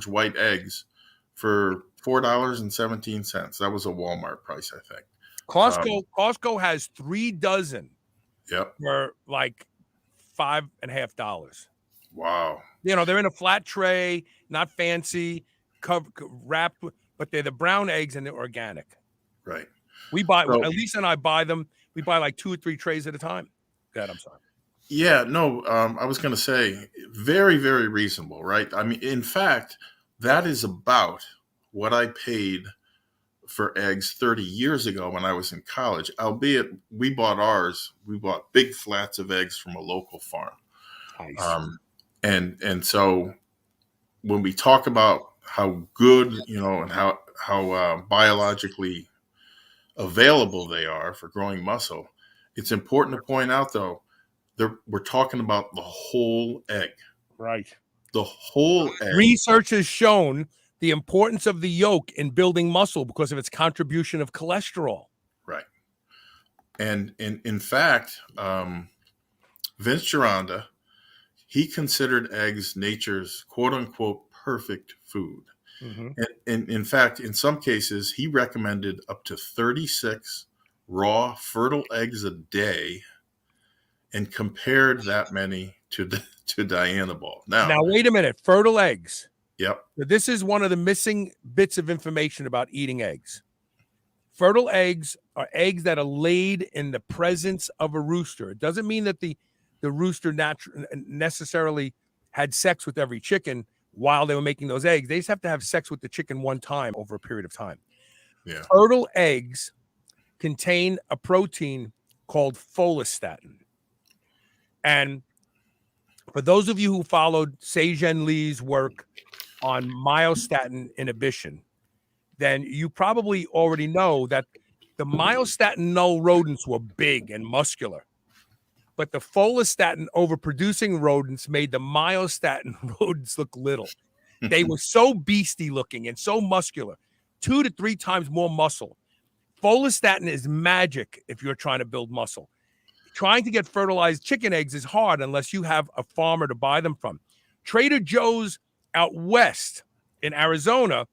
white eggs for $4.17. That was a Walmart price, I think. Costco has 3 dozen. Yep. For like $5.50. Wow. You know, they're in a flat tray, not fancy, wrapped, but they're the brown eggs and they're organic. Right. We buy, Elisa and I buy them. We buy like 2 or 3 trays at a time. God, I'm sorry. Yeah, no, I was going to say very, very reasonable, right? I mean, in fact, that is about what I paid for eggs 30 years ago when I was in college, albeit we bought big flats of eggs from a local farm. Nice. And so when we talk about how good, and how biologically available they are for growing muscle, it's important to point out, though, we're talking about the whole egg. Right. The whole egg. Research has shown the importance of the yolk in building muscle because of its contribution of cholesterol. Right. And in fact, Vince Gironda, he considered eggs nature's quote unquote perfect food. Mm-hmm. And in fact, in some cases, he recommended up to 36 raw fertile eggs a day and compared that many to Dianabol. Now, wait a minute. Fertile eggs. Yep. This is one of the missing bits of information about eating eggs. Fertile eggs are eggs that are laid in the presence of a rooster. It doesn't mean that the rooster necessarily had sex with every chicken while they were making those eggs. They just have to have sex with the chicken one time over a period of time. Yeah. Fertile eggs contain a protein called follistatin. And for those of you who followed Se-Jin Lee's work on myostatin inhibition, then you probably already know that the myostatin null rodents were big and muscular, but the follistatin overproducing rodents made the myostatin rodents look little. They were so beastie looking and so muscular, 2 to 3 times more muscle. Follistatin is magic if you're trying to build muscle. Trying to get fertilized chicken eggs is hard unless you have a farmer to buy them from. Trader Joe's out west in Arizona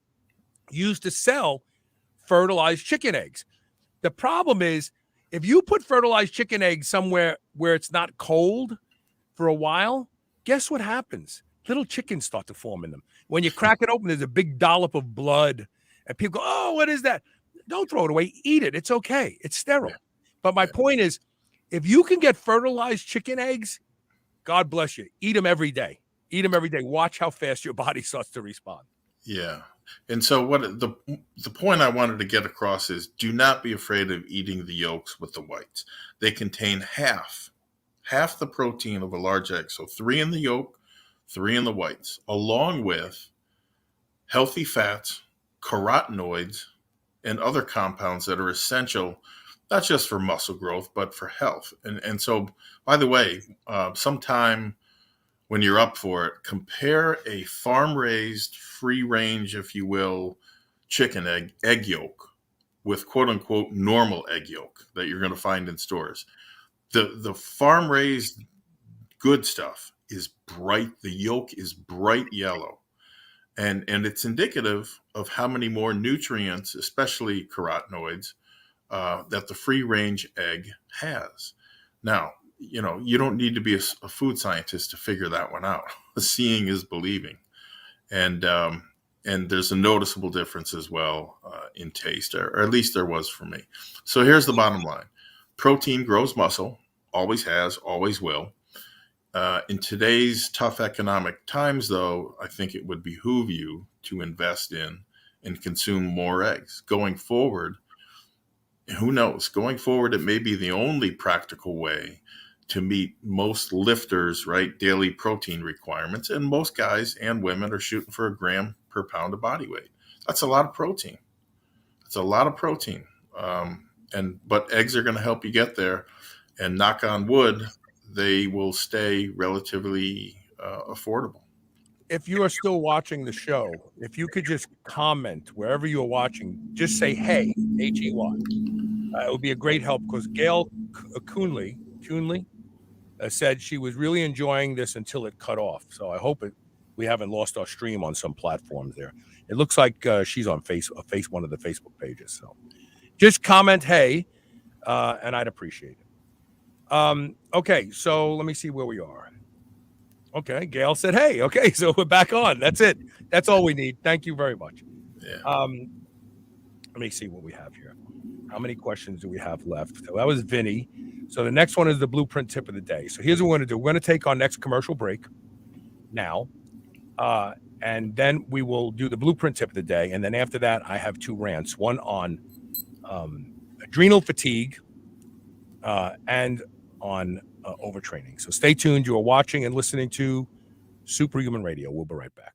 used to sell fertilized chicken eggs. The problem is if you put fertilized chicken eggs somewhere where it's not cold for a while, guess what happens? Little chickens start to form in them. When you crack it open, there's a big dollop of blood and people go, oh, what is that? Don't throw it away. Eat it. It's okay. It's sterile. But my point is, if you can get fertilized chicken eggs, God bless you. Eat them every day. Eat them every day. Watch how fast your body starts to respond. Yeah. And so what the point I wanted to get across is do not be afraid of eating the yolks with the whites. They contain half the protein of a large egg. So 3 in the yolk, 3 in the whites, along with healthy fats, carotenoids, and other compounds that are essential not just for muscle growth, but for health. And so, by the way, sometime when you're up for it, compare a farm-raised, free-range, if you will, chicken egg yolk with quote-unquote normal egg yolk that you're going to find in stores. The farm-raised good stuff is bright. The yolk is bright yellow. And it's indicative of how many more nutrients, especially carotenoids, that the free-range egg has. Now, you don't need to be a food scientist to figure that one out. Seeing is believing. And there's a noticeable difference as well in taste, or at least there was for me. So here's the bottom line. Protein grows muscle, always has, always will. In today's tough economic times, though, I think it would behoove you to invest in and consume more eggs. Going forward, who knows? Going forward, it may be the only practical way to meet most lifters, right, daily protein requirements. And most guys and women are shooting for a gram per pound of body weight. That's a lot of protein. It's a lot of protein. But eggs are going to help you get there. And knock on wood, they will stay relatively affordable. If you are still watching the show, if you could just comment wherever you are watching, just say, hey, H-E-Y. It would be a great help because Gail Coonley said she was really enjoying this until it cut off. So I hope we haven't lost our stream on some platforms there. It looks like she's on one of the Facebook pages. So just comment, hey, and I'd appreciate it. Okay, so let me see where we are. Okay, Gail said, hey. Okay, so we're back on. That's it. That's all we need. Thank you very much. Yeah. Let me see what we have here. How many questions do we have left? So that was Vinny. So the next one is the blueprint tip of the day. So here's what we're going to do. We're going to take our next commercial break now, and then we will do the blueprint tip of the day. And then after that, I have two rants, one on adrenal fatigue and on overtraining. So stay tuned. You are watching and listening to Superhuman Radio. We'll be right back.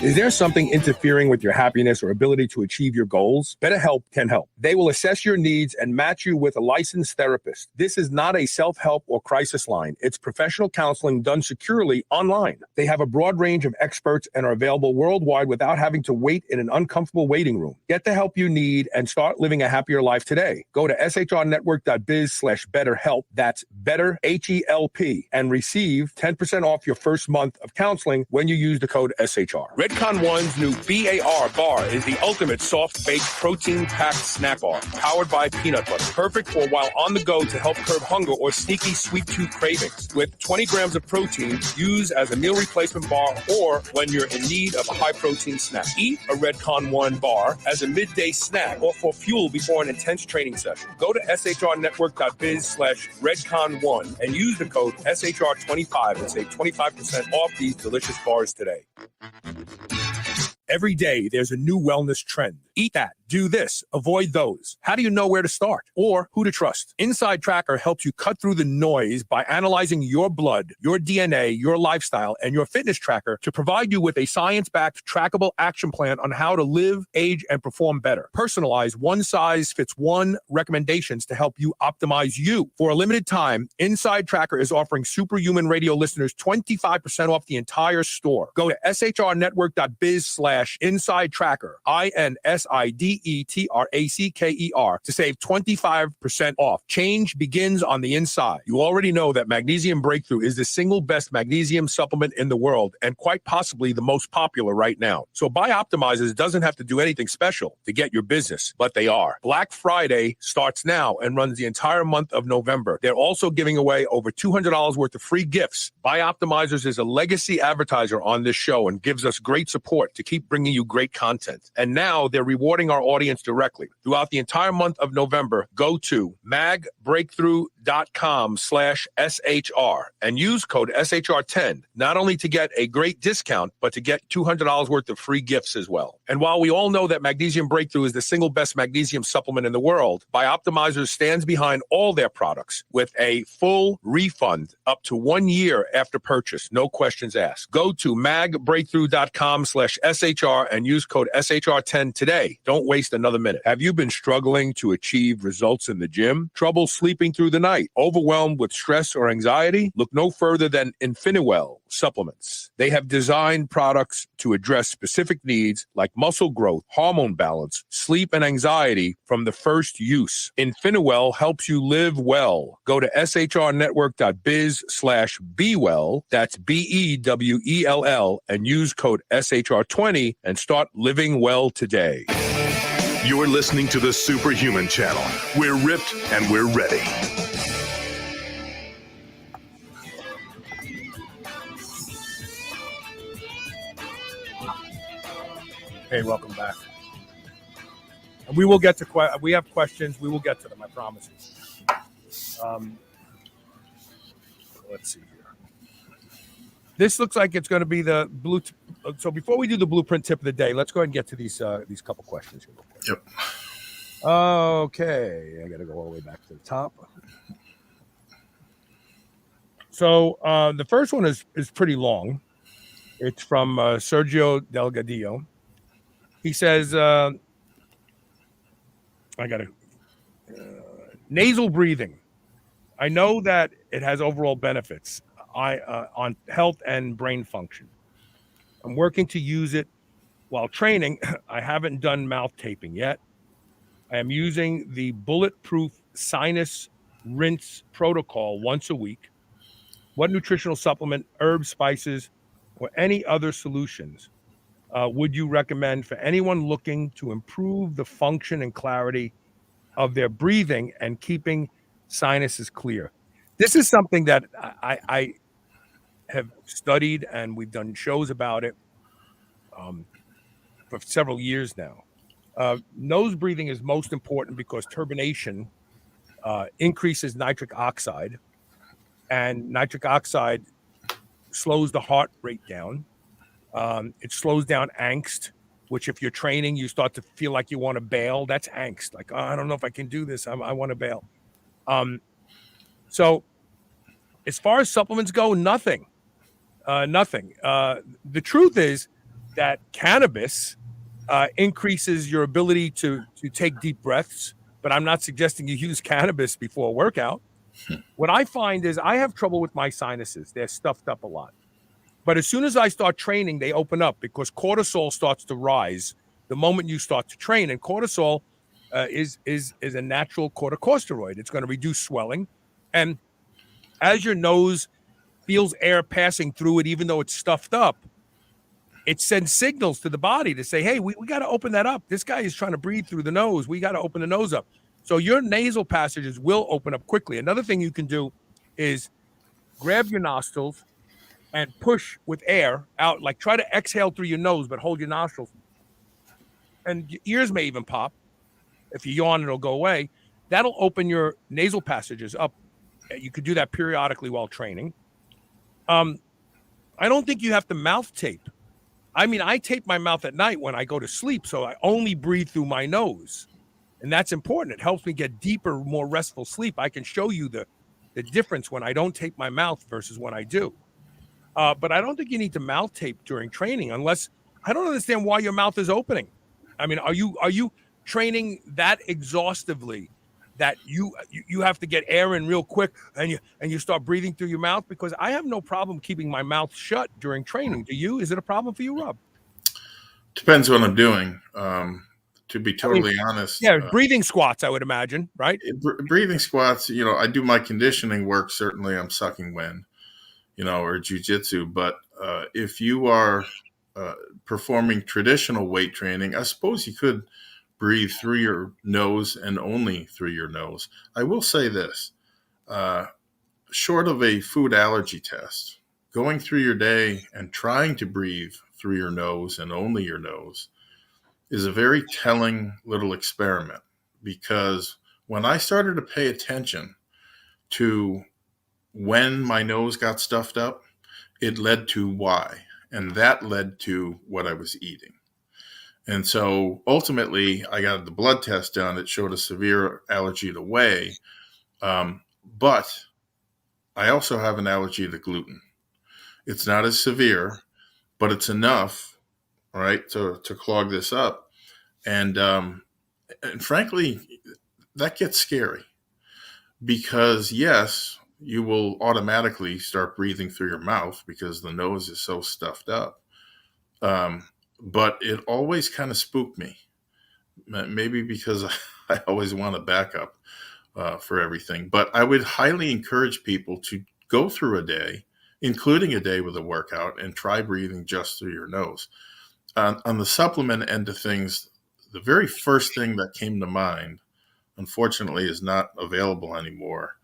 Is there something interfering with your happiness or ability to achieve your goals? BetterHelp can help. They will assess your needs and match you with a licensed therapist. This is not a self-help or crisis line. It's professional counseling done securely online. They have a broad range of experts and are available worldwide without having to wait in an uncomfortable waiting room. Get the help you need and start living a happier life today. Go to shrnetwork.biz/betterhelp. That's better, H-E-L-P, and receive 10% off your first month of counseling when you use the code SHR. Redcon One's new BAR bar is the ultimate soft-baked protein-packed snack bar, powered by peanut butter. Perfect for while on the go to help curb hunger or sneaky sweet tooth cravings. With 20 grams of protein, use as a meal replacement bar or when you're in need of a high-protein snack. Eat a Redcon One bar as a midday snack or for fuel before an intense training session. Go to shrnetwork.biz/Redcon1 and use the code SHR25 and save 25% off these delicious bars today. Every day, there's a new wellness trend. Eat that, do this, avoid those. How do you know where to start or who to trust? Inside Tracker helps you cut through the noise by analyzing your blood, your DNA, your lifestyle, and your fitness tracker to provide you with a science-backed, trackable action plan on how to live, age, and perform better. Personalized, one-size-fits-one recommendations to help you optimize you. For a limited time, Inside Tracker is offering Superhuman Radio listeners 25% off the entire store. Go to shrnetwork.biz/Inside Tracker, INSIDETRACKER, to save 25% off. Change begins on the inside. You already know that Magnesium Breakthrough is the single best magnesium supplement in the world and quite possibly the most popular right now. So Buy Optimizers doesn't have to do anything special to get your business, but they are. Black Friday starts now and runs the entire month of November. They're also giving away over $200 worth of free gifts. Buy Optimizers is a legacy advertiser on this show and gives us great support to keep bringing you great content. And now they're rewarding our audience directly. Throughout the entire month of November, go to magbreakthrough.com/SHR and use code SHR10, not only to get a great discount, but to get $200 worth of free gifts as well. And while we all know that Magnesium Breakthrough is the single best magnesium supplement in the world, Buy Optimizers stands behind all their products with a full refund up to 1 year after purchase. No questions asked. Go to magbreakthrough.com/SHR and use code SHR10 today. Don't waste another minute. Have you been struggling to achieve results in the gym? Trouble sleeping through the night? Overwhelmed with stress or anxiety? Look no further than Infiniwell supplements. They have designed products to address specific needs like muscle growth, hormone balance, sleep, and anxiety from the first use. Infiniwell helps you live well. Go to shrnetwork.biz/bewell, that's BEWELL, and use code SHR20 and start living well today. You're listening to the Superhuman Channel. We're ripped and we're ready. Hey, welcome back. And we will get to we have questions. We will get to them. I promise you. Let's see here. This looks like it's going to be the blue. So before we do the blueprint tip of the day, let's go ahead and get to these couple questions here. Yep. Okay, I got to go all the way back to the top. So the first one is pretty long. It's from Sergio Delgadillo. He says, I got to nasal breathing. I know that it has overall benefits on health and brain function. I'm working to use it while training. I haven't done mouth taping yet. I am using the bulletproof sinus rinse protocol once a week. What nutritional supplement, herbs, spices, or any other solutions would you recommend for anyone looking to improve the function and clarity of their breathing and keeping sinuses clear? This is something that I have studied, and we've done shows about it for several years now. Nose breathing is most important because turbination increases nitric oxide, and nitric oxide slows the heart rate down. It slows down angst, which if you're training, you start to feel like you want to bail. That's angst. Like, oh, I don't know if I can do this. I want to bail. So as far as supplements go, nothing. The truth is that cannabis increases your ability to take deep breaths, but I'm not suggesting you use cannabis before a workout. What I find is I have trouble with my sinuses. They're stuffed up a lot. But as soon as I start training, they open up because cortisol starts to rise the moment you start to train. And cortisol is a natural corticosteroid. It's going to reduce swelling. And as your nose feels air passing through it, even though it's stuffed up, it sends signals to the body to say, hey, we got to open that up. This guy is trying to breathe through the nose. We got to open the nose up. So your nasal passages will open up quickly. Another thing you can do is grab your nostrils and push with air out, like try to exhale through your nose, but hold your nostrils. And your ears may even pop. If you yawn, it'll go away. That'll open your nasal passages up. You could do that periodically while training. I don't think you have to mouth tape. I mean, I tape my mouth at night when I go to sleep, so I only breathe through my nose. And that's important. It helps me get deeper, more restful sleep. I can show you the difference when I don't tape my mouth versus when I do. But I don't think you need to mouth tape during training unless I don't understand why your mouth is opening. I mean, are you training that exhaustively that you have to get air in real quick and you start breathing through your mouth? Because I have no problem keeping my mouth shut during training. Do you? Is it a problem for you, Rob? Depends what I'm doing. To be totally honest. Yeah, breathing squats, I would imagine, right? Breathing squats, I do my conditioning work. Certainly I'm sucking wind, or jujitsu. But if you are performing traditional weight training, I suppose you could breathe through your nose and only through your nose. I will say this, short of a food allergy test, going through your day and trying to breathe through your nose and only your nose is a very telling little experiment, because when I started to pay attention to when my nose got stuffed up, it led to why, and that led to what I was eating. And so ultimately I got the blood test done. It showed a severe allergy to whey. But I also have an allergy to gluten. It's not as severe, but it's enough, right, to clog this up. And frankly, that gets scary because, yes, you will automatically start breathing through your mouth because the nose is so stuffed up. But it always kind of spooked me, maybe because I always want a backup for everything. But I would highly encourage people to go through a day, including a day with a workout, and try breathing just through your nose. On the supplement end of things, the very first thing that came to mind, unfortunately, is not available anymore.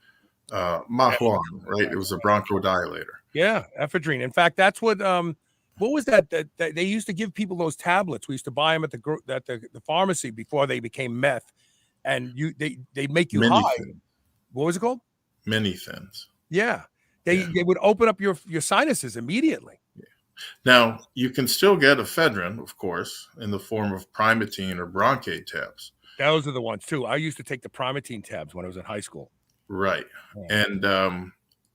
Mahuang, right? It was a bronchodilator. Yeah, ephedrine. In fact, that's what what was that they used to give people those tablets? We used to buy them at the pharmacy before they became meth, and they make you high. Mini-Thins. What was it called? Mini-Thins. Yeah. They would open up your sinuses immediately. Now, you can still get ephedrine, of course, in the form of Primatene or Bronchate tabs. Those are the ones, too. I used to take the Primatene tabs when I was in high school. Right. Yeah. And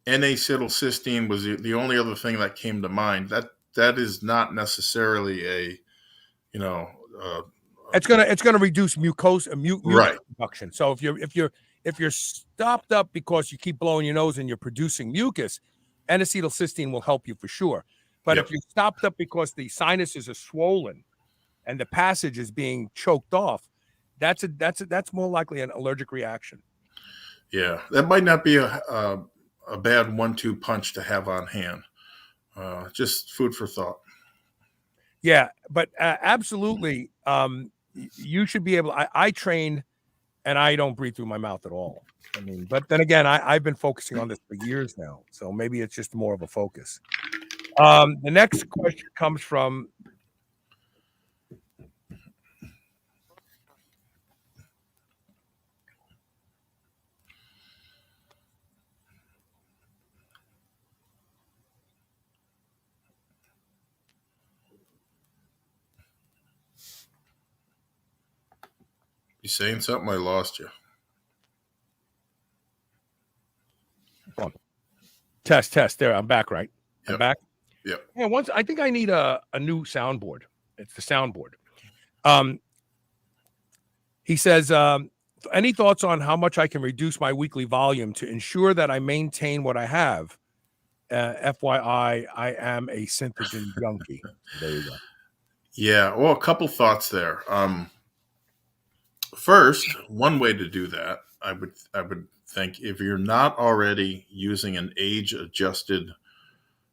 N-acetylcysteine was the only other thing that came to mind. That is not necessarily a, it's gonna reduce mucus right. production. So if you're stopped up because you keep blowing your nose and you're producing mucus, N-acetylcysteine will help you for sure. But if you're stopped up because the sinuses are swollen and the passage is being choked off, that's more likely an allergic reaction. Yeah, that might not be a bad 1-2 punch to have on hand. Just food for thought. Yeah, but absolutely, you should be able. I train, and I don't breathe through my mouth at all. I mean, but then again, I've been focusing on this for years now, so maybe it's just more of a focus. The next question comes from You saying something? I lost you. Test. There, I'm back, right? Yep. I'm back. Yep. Yeah. I think I need a new soundboard. It's the soundboard. He says, any thoughts on how much I can reduce my weekly volume to ensure that I maintain what I have? FYI, I am a Synthogen junkie. There you go. Yeah. Well, a couple thoughts there. First, one way to do that, I would think, if you're not already using an age-adjusted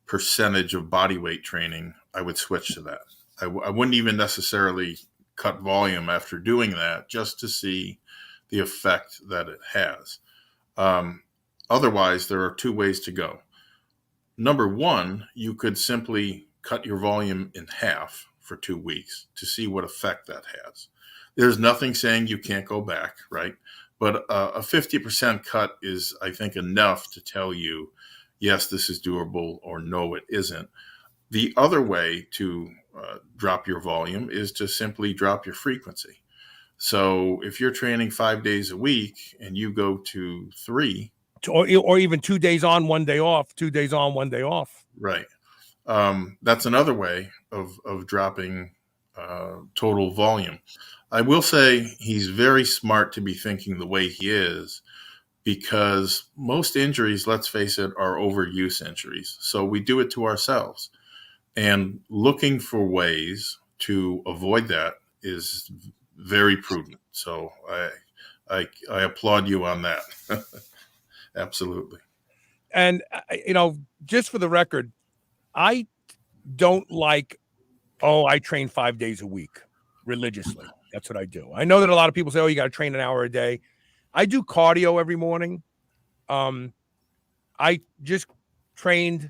percentage of body weight training, I would switch to that. I wouldn't even necessarily cut volume after doing that, just to see the effect that it has. Otherwise, there are two ways to go. Number one, you could simply cut your volume in half for 2 weeks to see what effect that has. There's nothing saying you can't go back, right? But a 50% cut is, I think, enough to tell you, yes, this is doable, or no, it isn't. The other way to drop your volume is to simply drop your frequency. So if you're training 5 days a week and you go to 3, or even 2 days on, 1 day off, 2 days on, 1 day off. Right. That's another way of dropping total volume. I will say he's very smart to be thinking the way he is, because most injuries, let's face it, are overuse injuries. So we do it to ourselves. And looking for ways to avoid that is very prudent. So I applaud you on that. Absolutely. And, just for the record, I don't like, I train 5 days a week religiously. That's what I do. I know that a lot of people say, you got to train an hour a day. I do cardio every morning. I just trained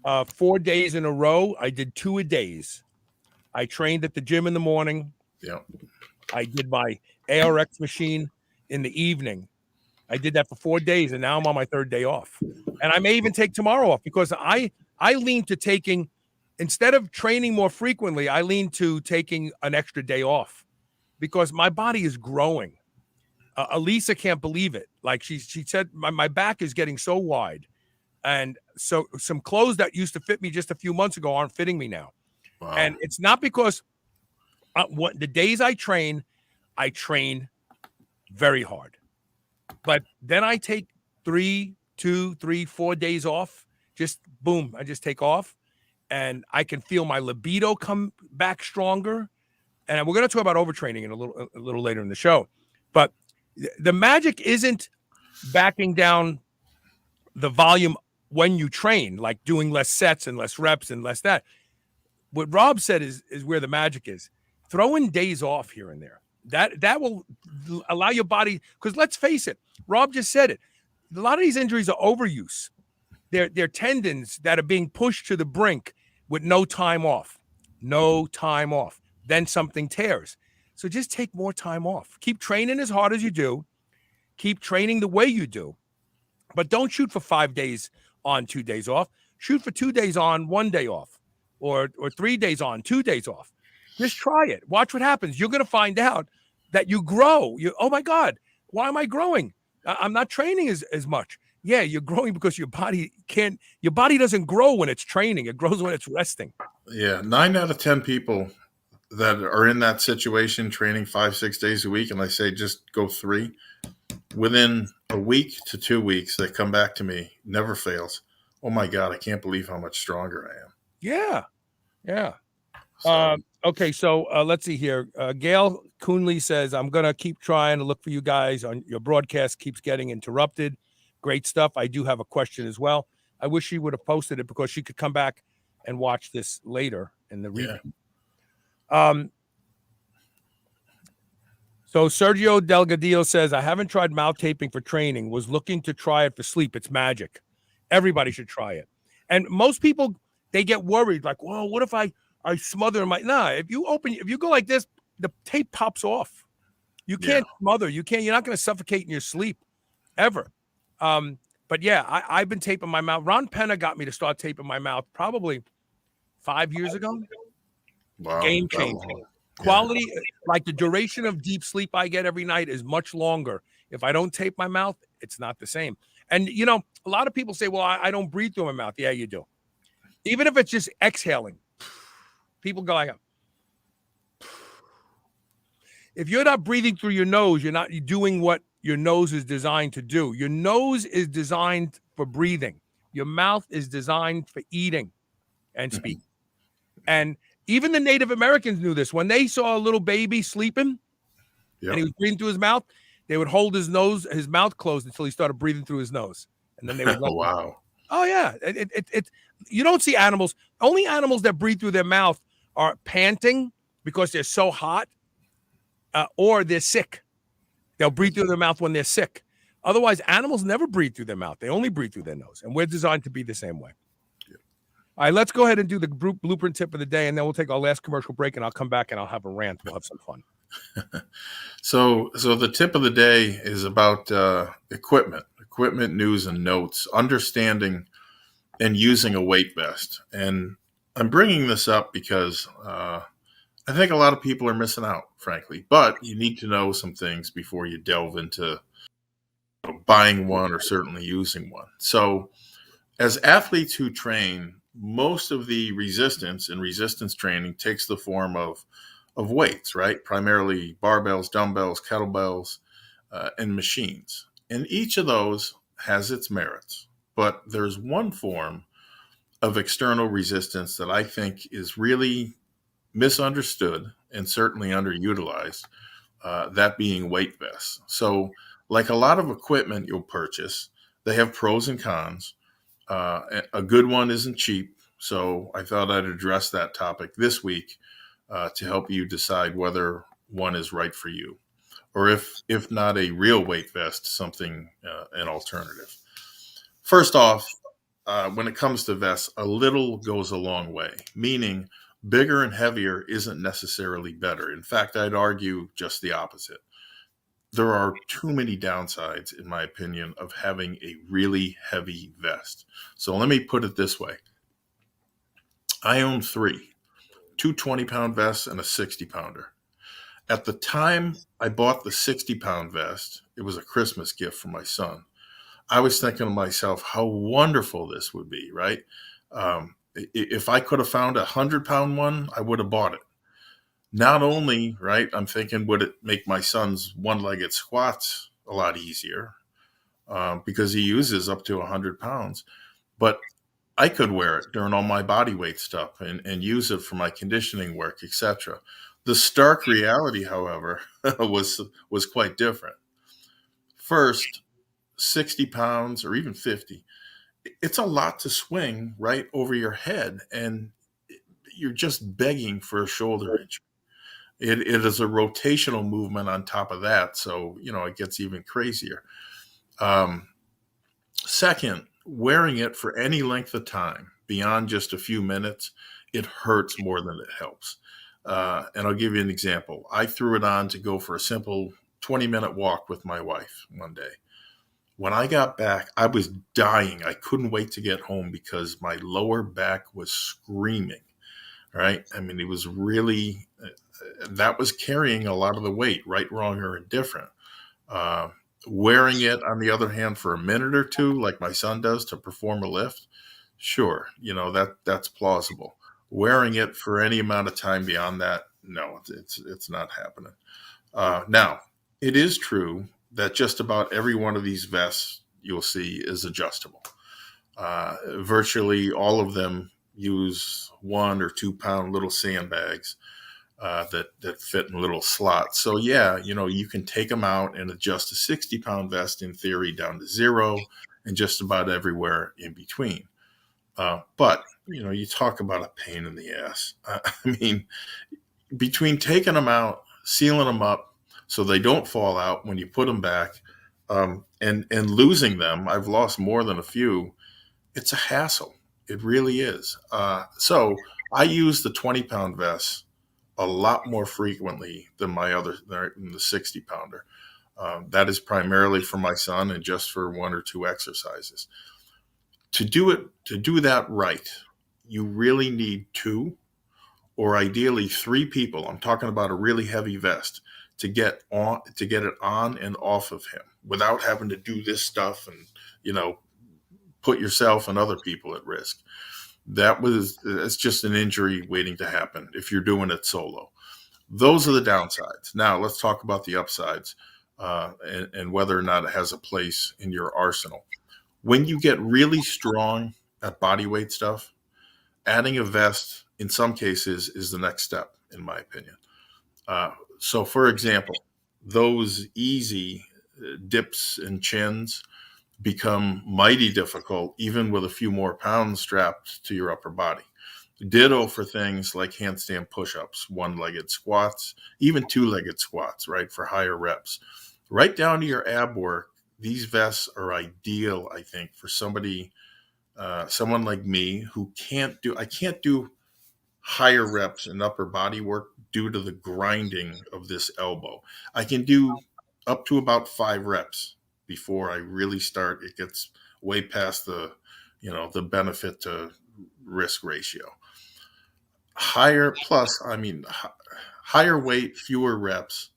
4 days in a row. I did 2-a-days. I trained at the gym in the morning. Yeah. I did my ARX machine in the evening. I did that for 4 days, and now I'm on my 3rd day off. And I may even take tomorrow off, because I lean to taking, instead of training more frequently, I lean to taking an extra day off, because my body is growing. Elisa can't believe it. Like she said, my back is getting so wide. And so some clothes that used to fit me just a few months ago aren't fitting me now. Wow. And it's not because the days I train very hard. But then I take 3, 2, 3, 4 days off. Just boom, I just take off. And I can feel my libido come back stronger. And we're going to talk about overtraining in a little later in the show. But the magic isn't backing down the volume when you train, like doing less sets and less reps and less that. What Rob said is where the magic is. Throw in days off here and there. That will allow your body, because let's face it, Rob just said it. A lot of these injuries are overuse. They're tendons that are being pushed to the brink, with no time off. No time off. Then something tears. So just take more time off. Keep training as hard as you do. Keep training the way you do. But don't shoot for 5 days on, 2 days off. Shoot for 2 days on, 1 day off, or 3 days on, 2 days off. Just try it. Watch what happens. You're going to find out that you grow. Oh my God, why am I growing? I'm not training as much. Yeah, you're growing because your body doesn't grow when it's training. It grows when it's resting. Yeah, 9 out of 10 people that are in that situation, training 5-6 days a week, and I say just go 3. Within a week to 2 weeks, they come back to me, never fails. Oh my God, I can't believe how much stronger I am. Yeah. So, Okay, so let's see here. Gail Coonley says, I'm going to keep trying to look for you guys. On your broadcast keeps getting interrupted. Great stuff. I do have a question as well. I wish she would have posted it because she could come back and watch this later in the repeat. So Sergio Delgadillo says, I haven't tried mouth taping for training. Was looking to try it for sleep. It's magic. Everybody should try it. And most people, they get worried. Like, well, what if I smother my... Nah, if you go like this, the tape pops off. You can't smother. You're not going to suffocate in your sleep ever. But yeah, I've been taping my mouth. Ron Penna got me to start taping my mouth probably 5 years ago. wow. Game changing. Quality, like the duration of deep sleep I get every night is much longer. If I don't tape my mouth, it's not the same. And, a lot of people say, well, I don't breathe through my mouth. Yeah, you do. Even if it's just exhaling, people go like, if you're not breathing through your nose, you're not doing what your nose is designed to do. Your nose is designed for breathing. Your mouth is designed for eating and speaking. And even the Native Americans knew this. When they saw a little baby sleeping and he was breathing through his mouth, they would hold his mouth closed until he started breathing through his nose. And then they would let wow. Oh, yeah. You don't see animals. Only animals that breathe through their mouth are panting because they're so hot or they're sick. They'll breathe through their mouth when they're sick. Otherwise, animals never breathe through their mouth. They only breathe through their nose. And we're designed to be the same way. All right, let's go ahead and do the blueprint tip of the day, and then we'll take our last commercial break, and I'll come back and I'll have a rant. We'll have some fun. So the tip of the day is about equipment news and notes, understanding and using a weight vest. And I'm bringing this up because I think a lot of people are missing out, frankly. But you need to know some things before you delve into buying one or certainly using one. So as athletes who train, most of the resistance training takes the form of weights, right? Primarily barbells, dumbbells, kettlebells, and machines. And each of those has its merits. But there's one form of external resistance that I think is really misunderstood and certainly underutilized, that being weight vests. So like a lot of equipment you'll purchase, they have pros and cons. A good one isn't cheap. So I thought I'd address that topic this week to help you decide whether one is right for you, or if not a real weight vest, something, an alternative. First off, when it comes to vests, a little goes a long way, meaning bigger and heavier isn't necessarily better. In fact, I'd argue just the opposite. There are too many downsides, in my opinion, of having a really heavy vest. So let me put it this way. I own 3, 2 20-pound vests and a 60-pounder. At the time I bought the 60-pound vest, it was a Christmas gift for my son. I was thinking to myself, how wonderful this would be, right? If I could have found a 100-pound one, I would have bought it. Not only, right, I'm thinking, would it make my son's one-legged squats a lot easier because he uses up to 100 pounds, but I could wear it during all my body weight stuff and use it for my conditioning work, etc. The stark reality, however, was quite different. First, 60 pounds or even 50, it's a lot to swing right over your head, and you're just begging for a shoulder injury. It is a rotational movement on top of that, so it gets even crazier. Second, wearing it for any length of time beyond just a few minutes it hurts more than it helps. And I'll give you an example. I threw it on to go for a simple 20-minute walk with my wife one day. When I got back, I was dying. I couldn't wait to get home because my lower back was screaming, right? I mean, it was really, that was carrying a lot of the weight, right, wrong, or indifferent. Wearing it, on the other hand, for a minute or two, like my son does to perform a lift, sure, that's plausible. Wearing it for any amount of time beyond that, no, it's not happening. Now, it is true that just about every one of these vests you'll see is adjustable. Virtually all of them use 1 or 2 pound little sandbags that fit in little slots. So yeah, you can take them out and adjust a 60-pound vest in theory down to 0 and just about everywhere in between. But you talk about a pain in the ass. I mean, between taking them out, sealing them up so they don't fall out when you put them back, and losing them, I've lost more than a few. It's a hassle. It really is. So I use the 20-pound vest a lot more frequently than the 60-pounder. That is primarily for my son and just for 1 or 2 exercises. To do that right, you really need 2 or ideally 3 people. I'm talking about a really heavy vest to get it on and off of him without having to do this stuff and, put yourself and other people at risk. It's just an injury waiting to happen if you're doing it solo. Those are the downsides. Now let's talk about the upsides, and whether or not it has a place in your arsenal. When you get really strong at body weight stuff, adding a vest in some cases is the next step, in my opinion. So for example, those easy dips and chins become mighty difficult even with a few more pounds strapped to your upper body. Ditto for things like handstand push-ups, 1-legged squats, even 2-legged squats, right, for higher reps. Right down to your ab work, these vests are ideal, I think, for someone like me who I can't do higher reps and upper body work due to the grinding of this elbow. I can do up to about 5 reps before I really start. It gets way past the benefit to risk ratio. Higher weight, fewer reps,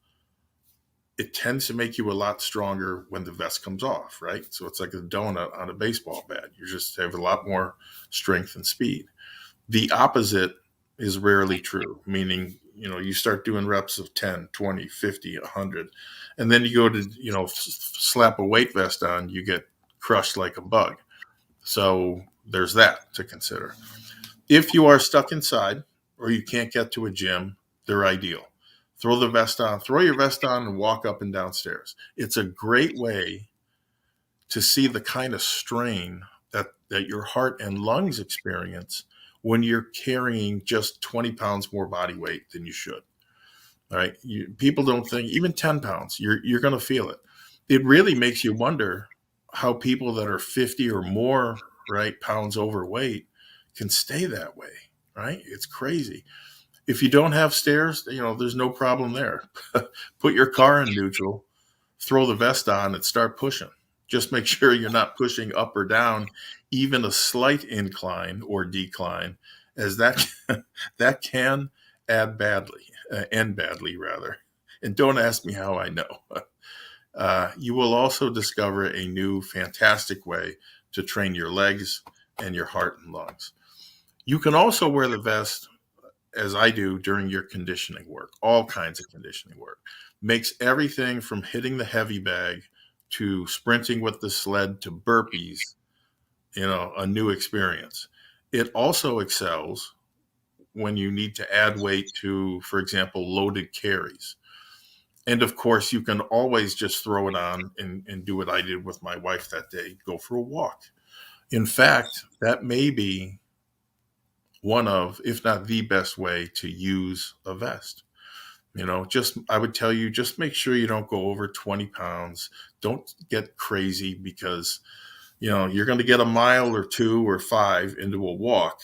it tends to make you a lot stronger when the vest comes off, right? So it's like a donut on a baseball bat. You just have a lot more strength and speed. The opposite is rarely true, meaning, you start doing reps of 10, 20, 50, 100, and then you go to, slap a weight vest on, you get crushed like a bug. So there's that to consider. If you are stuck inside or you can't get to a gym, they're ideal. Throw your vest on and walk up and down stairs. It's a great way to see the kind of strain that your heart and lungs experience when you're carrying just 20 pounds more body weight than you should. All right. People don't think even 10 pounds, you're going to feel it. It really makes you wonder how people that are 50 or more, right, pounds overweight can stay that way, right? It's crazy. If you don't have stairs, there's no problem there. Put your car in neutral, throw the vest on and start pushing. Just make sure you're not pushing up or down, even a slight incline or decline, as that can end badly rather. And don't ask me how I know. You will also discover a new fantastic way to train your legs and your heart and lungs. You can also wear the vest, as I do, during your conditioning work, all kinds of conditioning work. Makes everything from hitting the heavy bag to sprinting with the sled to burpees, a new experience. It also excels when you need to add weight to, for example, loaded carries. And of course, you can always just throw it on and do what I did with my wife that day, go for a walk. In fact, that may be one of, if not the best way to use a vest. I would tell you, just make sure you don't go over 20 pounds. Don't get crazy because, you're going to get a mile or 2 or 5 into a walk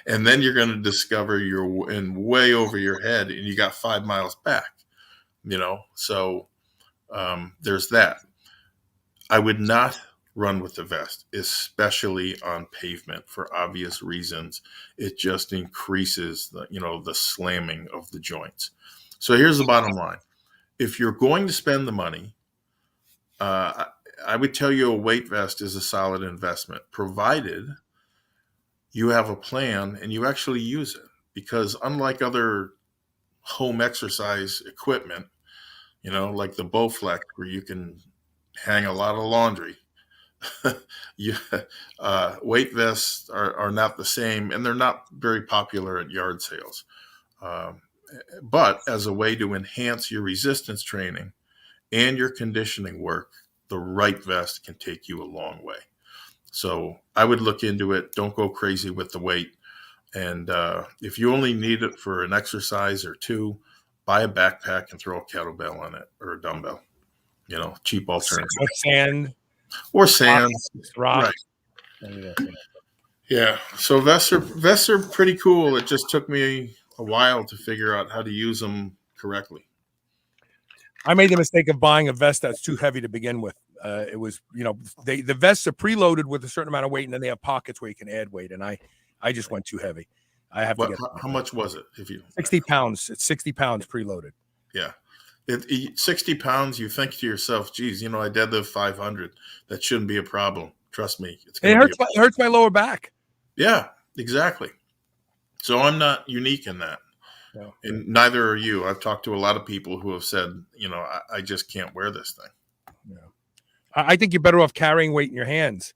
And then you're going to discover you're in way over your head and you got 5 miles back, So there's that. I would not run with the vest, especially on pavement for obvious reasons. It just increases the slamming of the joints. So here's the bottom line. If you're going to spend the money, I would tell you a weight vest is a solid investment, provided you have a plan and you actually use it. Because unlike other home exercise equipment, like the Bowflex, where you can hang a lot of laundry, weight vests are not the same, and they're not very popular at yard sales. But as a way to enhance your resistance training and your conditioning work, the right vest can take you a long way. So I would look into it. Don't go crazy with the weight. And if you only need it for an exercise or two, buy a backpack and throw a kettlebell in it or a dumbbell. Cheap alternative. Or sand. Rock. Right. Yeah. So vests are pretty cool. It just took me a while to figure out how to use them correctly. I made the mistake of buying a vest that's too heavy to begin with. It was, the vests are preloaded with a certain amount of weight, and then they have pockets where you can add weight. And I just went too heavy. I have to get. How much was it? 60 pounds. It's 60 pounds preloaded. Yeah. 60 pounds, you think to yourself, geez, I deadlift 500. That shouldn't be a problem. Trust me. It hurts my lower back. Yeah, exactly. So I'm not unique in that. No. And neither are you. I've talked to a lot of people who have said, I just can't wear this thing. Yeah. I think you're better off carrying weight in your hands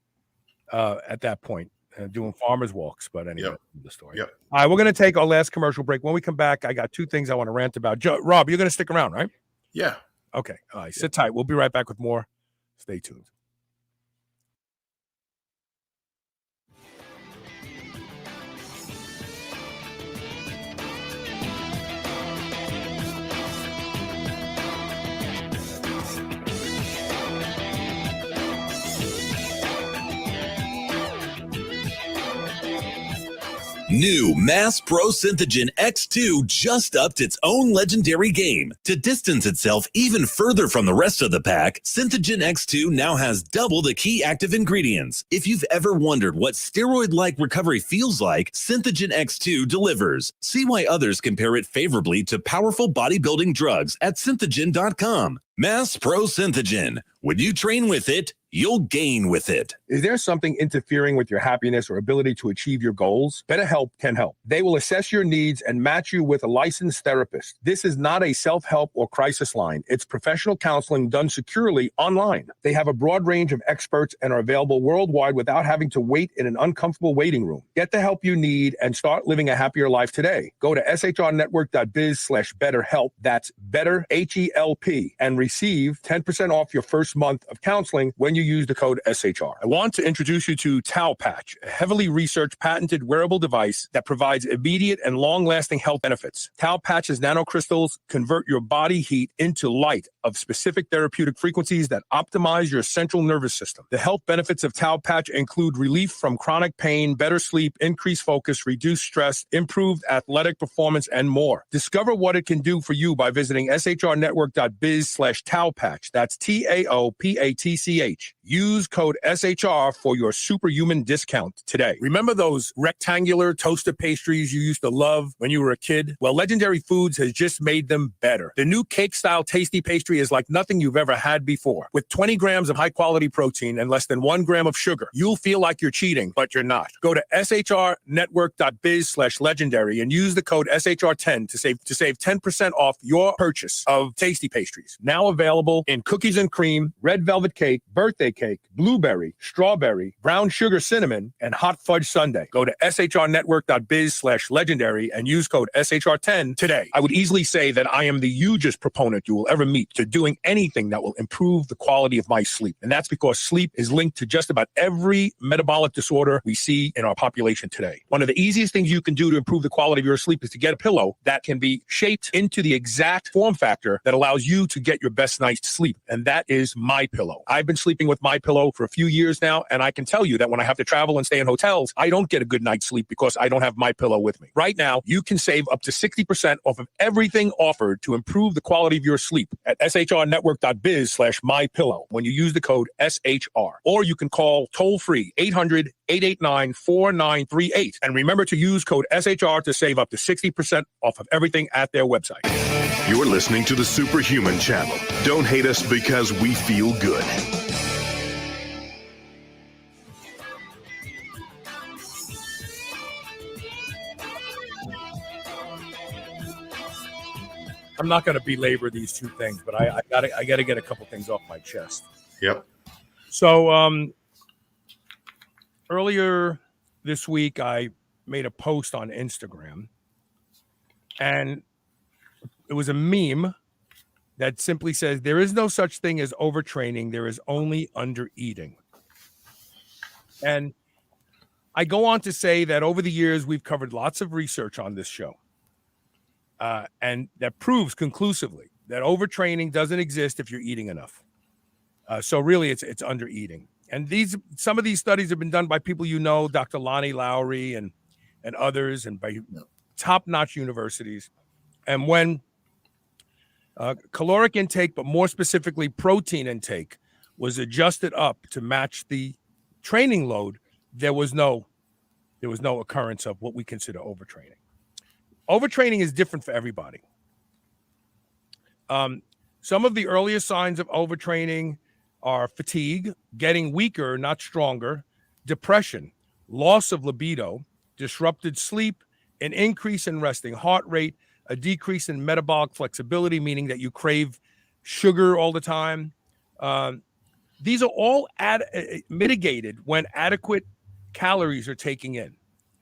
at that point, doing farmer's walks. But anyway, the story. Yep. All right, we're going to take our last commercial break. When we come back, I got two things I want to rant about. Rob, you're going to stick around, right? Yeah. Okay. All right. Sit tight. We'll be right back with more. Stay tuned. New Mass Pro Synthogen X2 just upped its own legendary game. To distance itself even further from the rest of the pack, Synthogen X2 now has double the key active ingredients. If you've ever wondered what steroid-like recovery feels like, Synthogen X2 delivers. See why others compare it favorably to powerful bodybuilding drugs at synthogen.com. Mass Pro Synthogen. When you train with it, you'll gain with it. Is there something interfering with your happiness or ability to achieve your goals? BetterHelp can help. They will assess your needs and match you with a licensed therapist. This is not a self-help or crisis line. It's professional counseling done securely online. They have a broad range of experts and are available worldwide without having to wait in an uncomfortable waiting room. Get the help you need and start living a happier life today. Go to shrnetwork.biz/betterhelp. That's better, H-E-L-P, and receive 10% off your first month of counseling when you use the code SHR. I want to introduce you to Tau Patch, a heavily researched, patented wearable device that provides immediate and long-lasting health benefits. Tau Patch's nanocrystals convert your body heat into light of specific therapeutic frequencies that optimize your central nervous system. The health benefits of Tau Patch include relief from chronic pain, better sleep, increased focus, reduced stress, improved athletic performance, and more. Discover what it can do for you by visiting shrnetwork.biz/Tau Patch. That's TAOPATCH. Use code SHR for your superhuman discount today. Remember those rectangular toaster pastries you used to love when you were a kid? Well, Legendary Foods has just made them better. The new cake-style tasty pastry is like nothing you've ever had before. With 20 grams of high-quality protein and less than 1 gram of sugar, you'll feel like you're cheating, but you're not. Go to shrnetwork.biz/legendary and use the code SHR10 to save 10% off your purchase of tasty pastries. Now available in cookies and cream, red velvet cake, birthday cake, blueberry, strawberry, brown sugar cinnamon, and hot fudge sundae. Go to shrnetwork.biz/legendary and use code SHR10 today. I would easily say that I am the hugest proponent you will ever meet to doing anything that will improve the quality of my sleep. And that's because sleep is linked to just about every metabolic disorder we see in our population today. One of the easiest things you can do to improve the quality of your sleep is to get a pillow that can be shaped into the exact form factor that allows you to get your best night's sleep. And that is My Pillow. I've been sleeping with MyPillow for a few years now, and I can tell you that when I have to travel and stay in hotels, I don't get a good night's sleep because I don't have MyPillow with me. Right now, you can save up to 60% off of everything offered to improve the quality of your sleep at shrnetwork.biz/MyPillow when you use the code SHR. Or you can call toll-free 800-889-4938. And remember to use code SHR to save up to 60% off of everything at their website. You're listening to the Superhuman Channel. Don't hate us because we feel good. I'm not going to belabor these two things, but I gotta get a couple things off my chest. Yep. So earlier this week, I made a post on Instagram, and it was a meme that simply says, there is no such thing as overtraining. There is only undereating. And I go on to say that over the years, we've covered lots of research on this show. And that proves conclusively that overtraining doesn't exist if you're eating enough. So really, it's undereating. And some of these studies have been done by people you know, Dr. Lonnie Lowry and others, and by top-notch universities. And when caloric intake, but more specifically protein intake, was adjusted up to match the training load, there was no occurrence of what we consider overtraining. Overtraining is different for everybody. Some of the earliest signs of overtraining are fatigue, getting weaker, not stronger, depression, loss of libido, disrupted sleep, an increase in resting heart rate, a decrease in metabolic flexibility, meaning that you crave sugar all the time. These are all mitigated when adequate calories are taken in.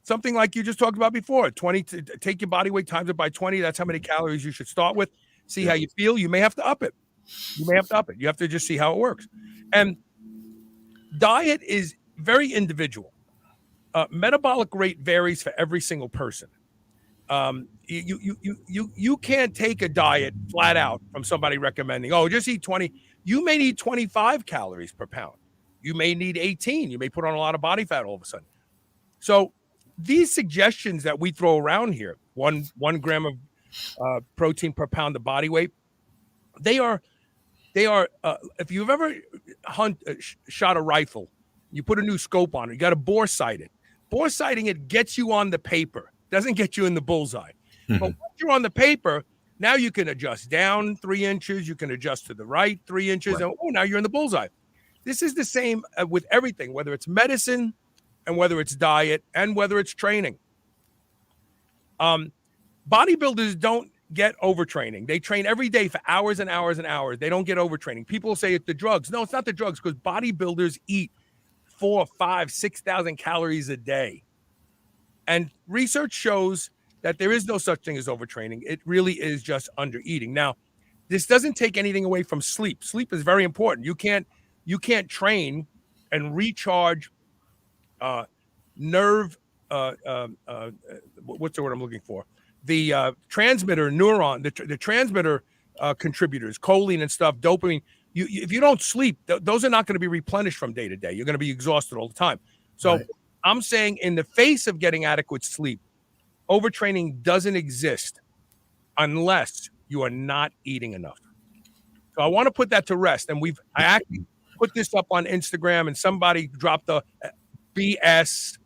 Something like you just talked about before, take your body weight, times it by 20. That's how many calories you should start with. See how you feel. You may have to up it. You have to just see how it works. And diet is very individual. Metabolic rate varies for every single person. You can't take a diet flat out from somebody recommending, just eat 20. You may need 25 calories per pound. You may need 18. You may put on a lot of body fat all of a sudden. So these suggestions that we throw around here, one gram of protein per pound of body weight, they are if you've ever shot a rifle, you put a new scope on it, you got to bore sight it. Bore sighting it gets you on the paper, doesn't get you in the bullseye. But once you're on the paper, now you can adjust down 3 inches, you can adjust to the right 3 inches, right. And now you're in the bullseye. This is the same with everything, whether it's medicine and whether it's diet and whether it's training. Bodybuilders don't get overtraining. They train every day for hours and hours and hours. They don't get overtraining. People say it's the drugs. No, it's not the drugs, because bodybuilders eat 4,000, 5,000, 6,000 calories a day. And research shows that there is no such thing as overtraining. It really is just undereating. Now, this doesn't take anything away from sleep. Sleep is very important. You can't train and recharge nerve. What's the word I'm looking for? The transmitter neuron, the transmitter contributors, choline and stuff, dopamine. If you don't sleep, those are not going to be replenished from day to day. You're going to be exhausted all the time. So right. I'm saying, in the face of getting adequate sleep, overtraining doesn't exist unless you are not eating enough. So I want to put that to rest. And I actually put this up on Instagram, and somebody dropped the BS.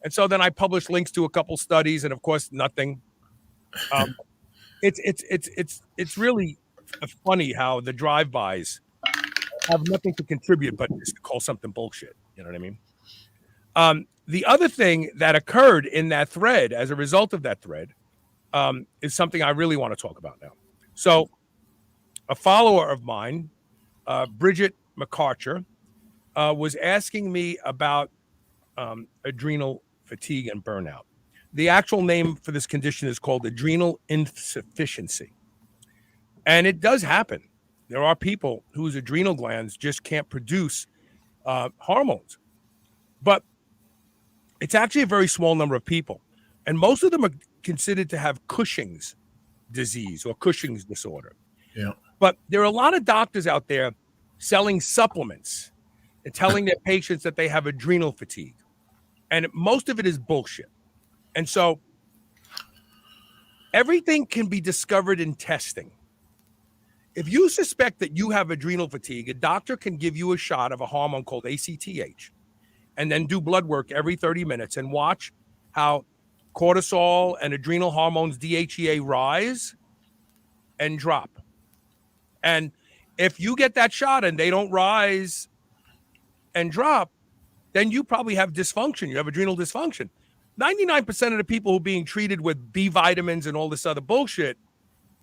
And so then I published links to a couple studies, and of course, nothing. It's really funny how the drive-bys have nothing to contribute but just to call something bullshit. You know what I mean? The other thing that occurred in that thread, as a result of that thread, is something I really want to talk about now. So a follower of mine, Bridget McArcher, was asking me about adrenal fatigue and burnout. The actual name for this condition is called adrenal insufficiency. And it does happen. There are people whose adrenal glands just can't produce hormones. But it's actually a very small number of people. And most of them are considered to have Cushing's disease or Cushing's disorder. Yeah. But there are a lot of doctors out there selling supplements and telling their patients that they have adrenal fatigue. And most of it is bullshit. And so everything can be discovered in testing. If you suspect that you have adrenal fatigue, a doctor can give you a shot of a hormone called ACTH and then do blood work every 30 minutes and watch how cortisol and adrenal hormones, DHEA, rise and drop. And if you get that shot and they don't rise and drop, then you probably have dysfunction. You have adrenal dysfunction. 99% of the people who are being treated with B vitamins and all this other bullshit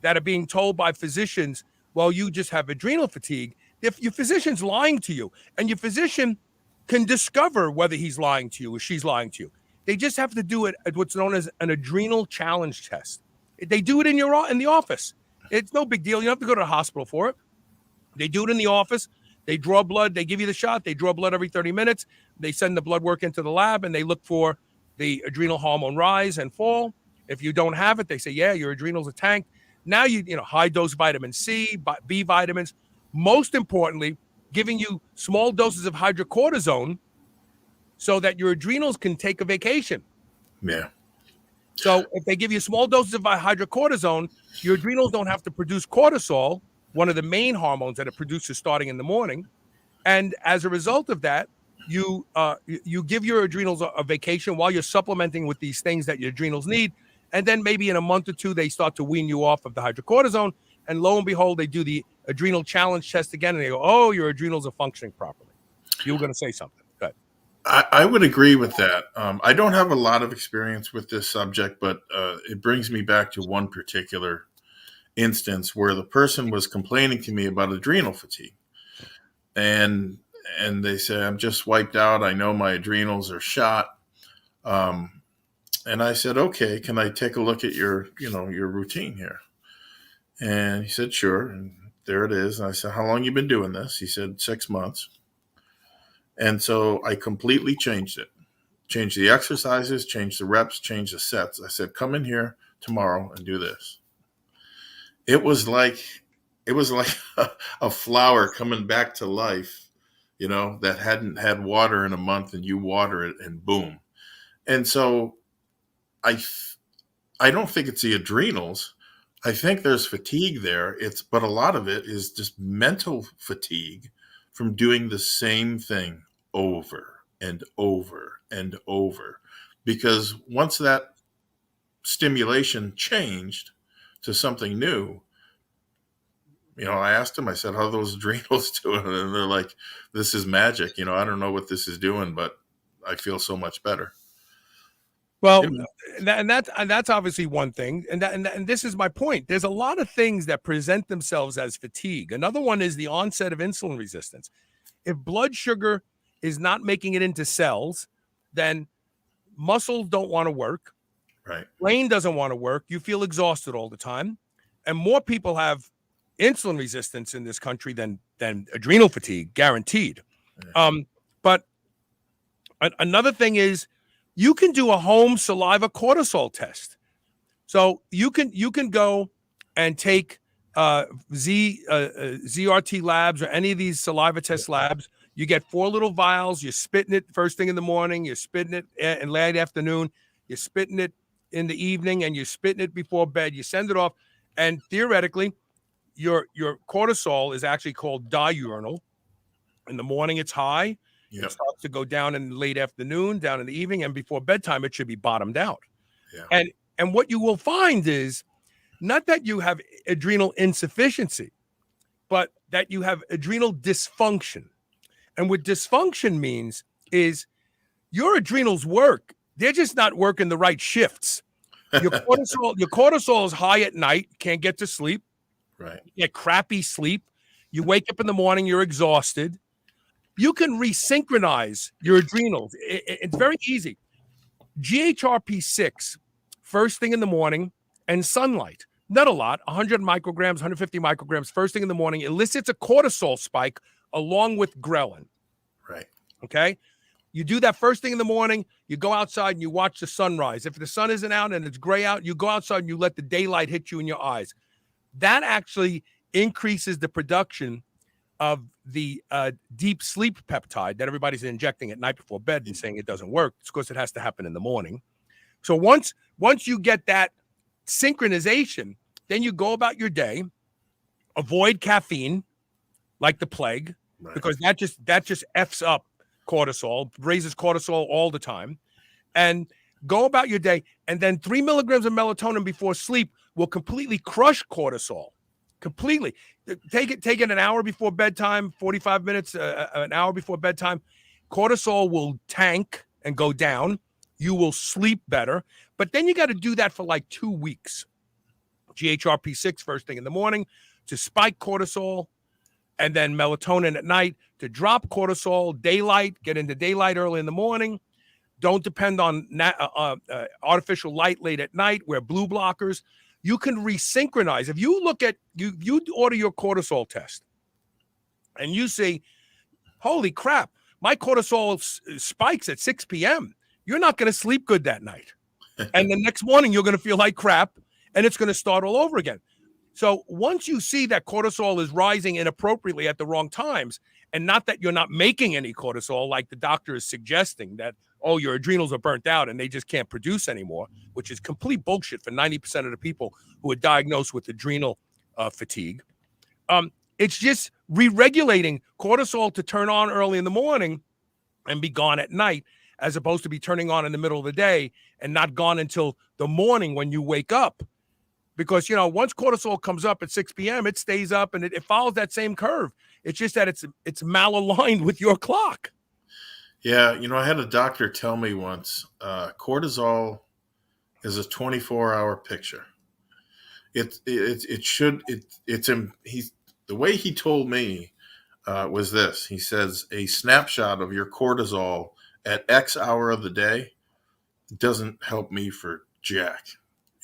that are being told by physicians, well, you just have adrenal fatigue. If your physician's lying to you, and your physician can discover whether he's lying to you or she's lying to you, they just have to do it at what's known as an adrenal challenge test. They do it in the office. It's no big deal. You don't have to go to the hospital for it. They do it in the office. They draw blood. They give you the shot. They draw blood every 30 minutes. They send the blood work into the lab, and they look for the adrenal hormone rise and fall. If you don't have it, they say, yeah, your adrenals are tanked. Now you high dose vitamin C, B vitamins. Most importantly, giving you small doses of hydrocortisone so that your adrenals can take a vacation. Yeah. So if they give you small doses of hydrocortisone, your adrenals don't have to produce cortisol, one of the main hormones that it produces starting in the morning. And as a result of that, you give your adrenals a vacation while you're supplementing with these things that your adrenals need. And then maybe in a month or two, they start to wean you off of the hydrocortisone. And lo and behold, they do the adrenal challenge test again. And they go, oh, your adrenals are functioning properly. You were going to say something. Go ahead. I would agree with that. I don't have a lot of experience with this subject, but it brings me back to one particular instance where the person was complaining to me about adrenal fatigue. And they said, I'm just wiped out. I know my adrenals are shot. And I said, okay, can I take a look at your routine here? And he said, sure. And there it is. And I said, how long you been doing this? He said, 6 months. And so I completely changed it. Changed the exercises, changed the reps, changed the sets. I said, come in here tomorrow and do this. It was like a flower coming back to life, that hadn't had water in a month, and you water it and boom. And so I don't think it's the adrenals. I think there's fatigue there. But a lot of it is just mental fatigue from doing the same thing over and over and over. Because once that stimulation changed to something new, I asked them, I said, how are those adrenals doing? And they're like, this is magic. I don't know what this is doing, but I feel so much better. Well, and that's obviously one thing. And this is my point. There's a lot of things that present themselves as fatigue. Another one is the onset of insulin resistance. If blood sugar is not making it into cells, then muscles don't want to work. Right. Brain doesn't want to work. You feel exhausted all the time. And more people have insulin resistance in this country than adrenal fatigue, guaranteed. Yeah. But another thing is, you can do a home saliva cortisol test. So you can go and take ZRT labs or any of these saliva test labs. You get 4 little vials. You're spitting it first thing in the morning. You're spitting it in late afternoon. You're spitting it in the evening, and you're spitting it before bed. You send it off, and theoretically, your cortisol is actually called diurnal. In the morning, it's high. Yep. It starts to go down in the late afternoon, down in the evening, and before bedtime, it should be bottomed out. Yeah. And what you will find is not that you have adrenal insufficiency, but that you have adrenal dysfunction. And what dysfunction means is your adrenals work. They're just not working the right shifts. Your cortisol is high at night, can't get to sleep. Right. You get crappy sleep. You wake up in the morning, you're exhausted. You can resynchronize your adrenals. It's very easy. GHRP6, first thing in the morning, and sunlight. Not a lot, 100 micrograms, 150 micrograms, first thing in the morning, elicits a cortisol spike along with ghrelin. Right. Okay? You do that first thing in the morning, you go outside and you watch the sunrise. If the sun isn't out and it's gray out, you go outside and you let the daylight hit you in your eyes. That actually increases the production of the deep sleep peptide that everybody's injecting at night before bed and saying it doesn't work. It's because it has to happen in the morning. So once you get that synchronization, then you go about your day, avoid caffeine like the plague, because that just F's up cortisol, raises cortisol all the time, and go about your day. And then 3 milligrams of melatonin before sleep will completely crush cortisol. Completely. Take it an hour before bedtime, 45 minutes, an hour before bedtime. Cortisol will tank and go down. You will sleep better. But then you got to do that for like 2 weeks. GHRP6 first thing in the morning to spike cortisol, and then melatonin at night to drop cortisol, daylight, get into daylight early in the morning. Don't depend on artificial light late at night. Wear blue blockers. You can resynchronize. If you look at, you order your cortisol test and you say, holy crap, my cortisol spikes at 6 p.m. You're not going to sleep good that night. And the next morning, you're going to feel like crap, and it's going to start all over again. So once you see that cortisol is rising inappropriately at the wrong times, and not that you're not making any cortisol, like the doctor is suggesting that, oh, your adrenals are burnt out and they just can't produce anymore, which is complete bullshit for 90% of the people who are diagnosed with adrenal fatigue. It's just re-regulating cortisol to turn on early in the morning and be gone at night, as opposed to be turning on in the middle of the day and not gone until the morning when you wake up. Because, once cortisol comes up at 6 p.m., it stays up and it follows that same curve. It's just that it's malaligned with your clock. Yeah, I had a doctor tell me once, cortisol is a 24-hour picture. The way he told me was this. He says a snapshot of your cortisol at X hour of the day doesn't help me for jack.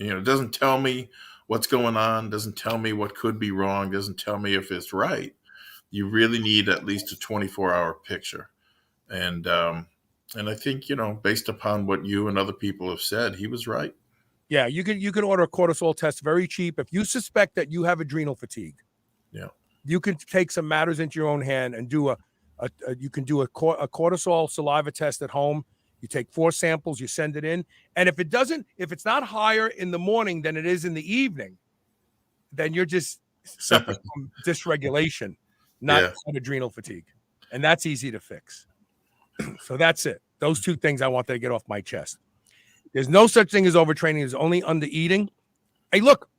It doesn't tell me what's going on, doesn't tell me what could be wrong, doesn't tell me if it's right. You really need at least a 24-hour picture. And I think, based upon what you and other people have said, he was right. Yeah, you can order a cortisol test very cheap. If you suspect that you have adrenal fatigue, you can take some matters into your own hand and do a cortisol saliva test at home. You take 4 samples, you send it in. And if it's not higher in the morning than it is in the evening, then you're just suffering from dysregulation, not adrenal fatigue. And that's easy to fix. So that's it. Those 2 things I wanted to get off my chest. There's no such thing as overtraining. There's only undereating. Hey, look,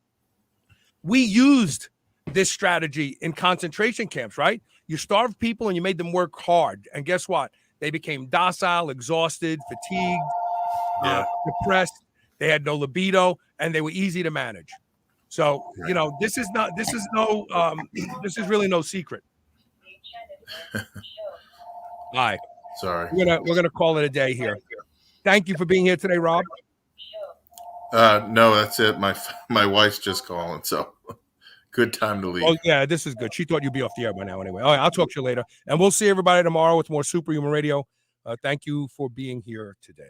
we used this strategy in concentration camps, right? You starved people and you made them work hard. And guess what? They became docile, exhausted, fatigued, depressed. They had no libido, and they were easy to manage. So, this is really no secret. All right. Sorry. We're gonna call it a day here. Thank you for being here today, Rob. No, that's it. My wife's just calling, so good time to leave. Oh yeah, this is good. She thought you'd be off the air by now anyway. All right, I'll talk to you later, and we'll see everybody tomorrow with more Superhuman Radio. Thank you for being here today.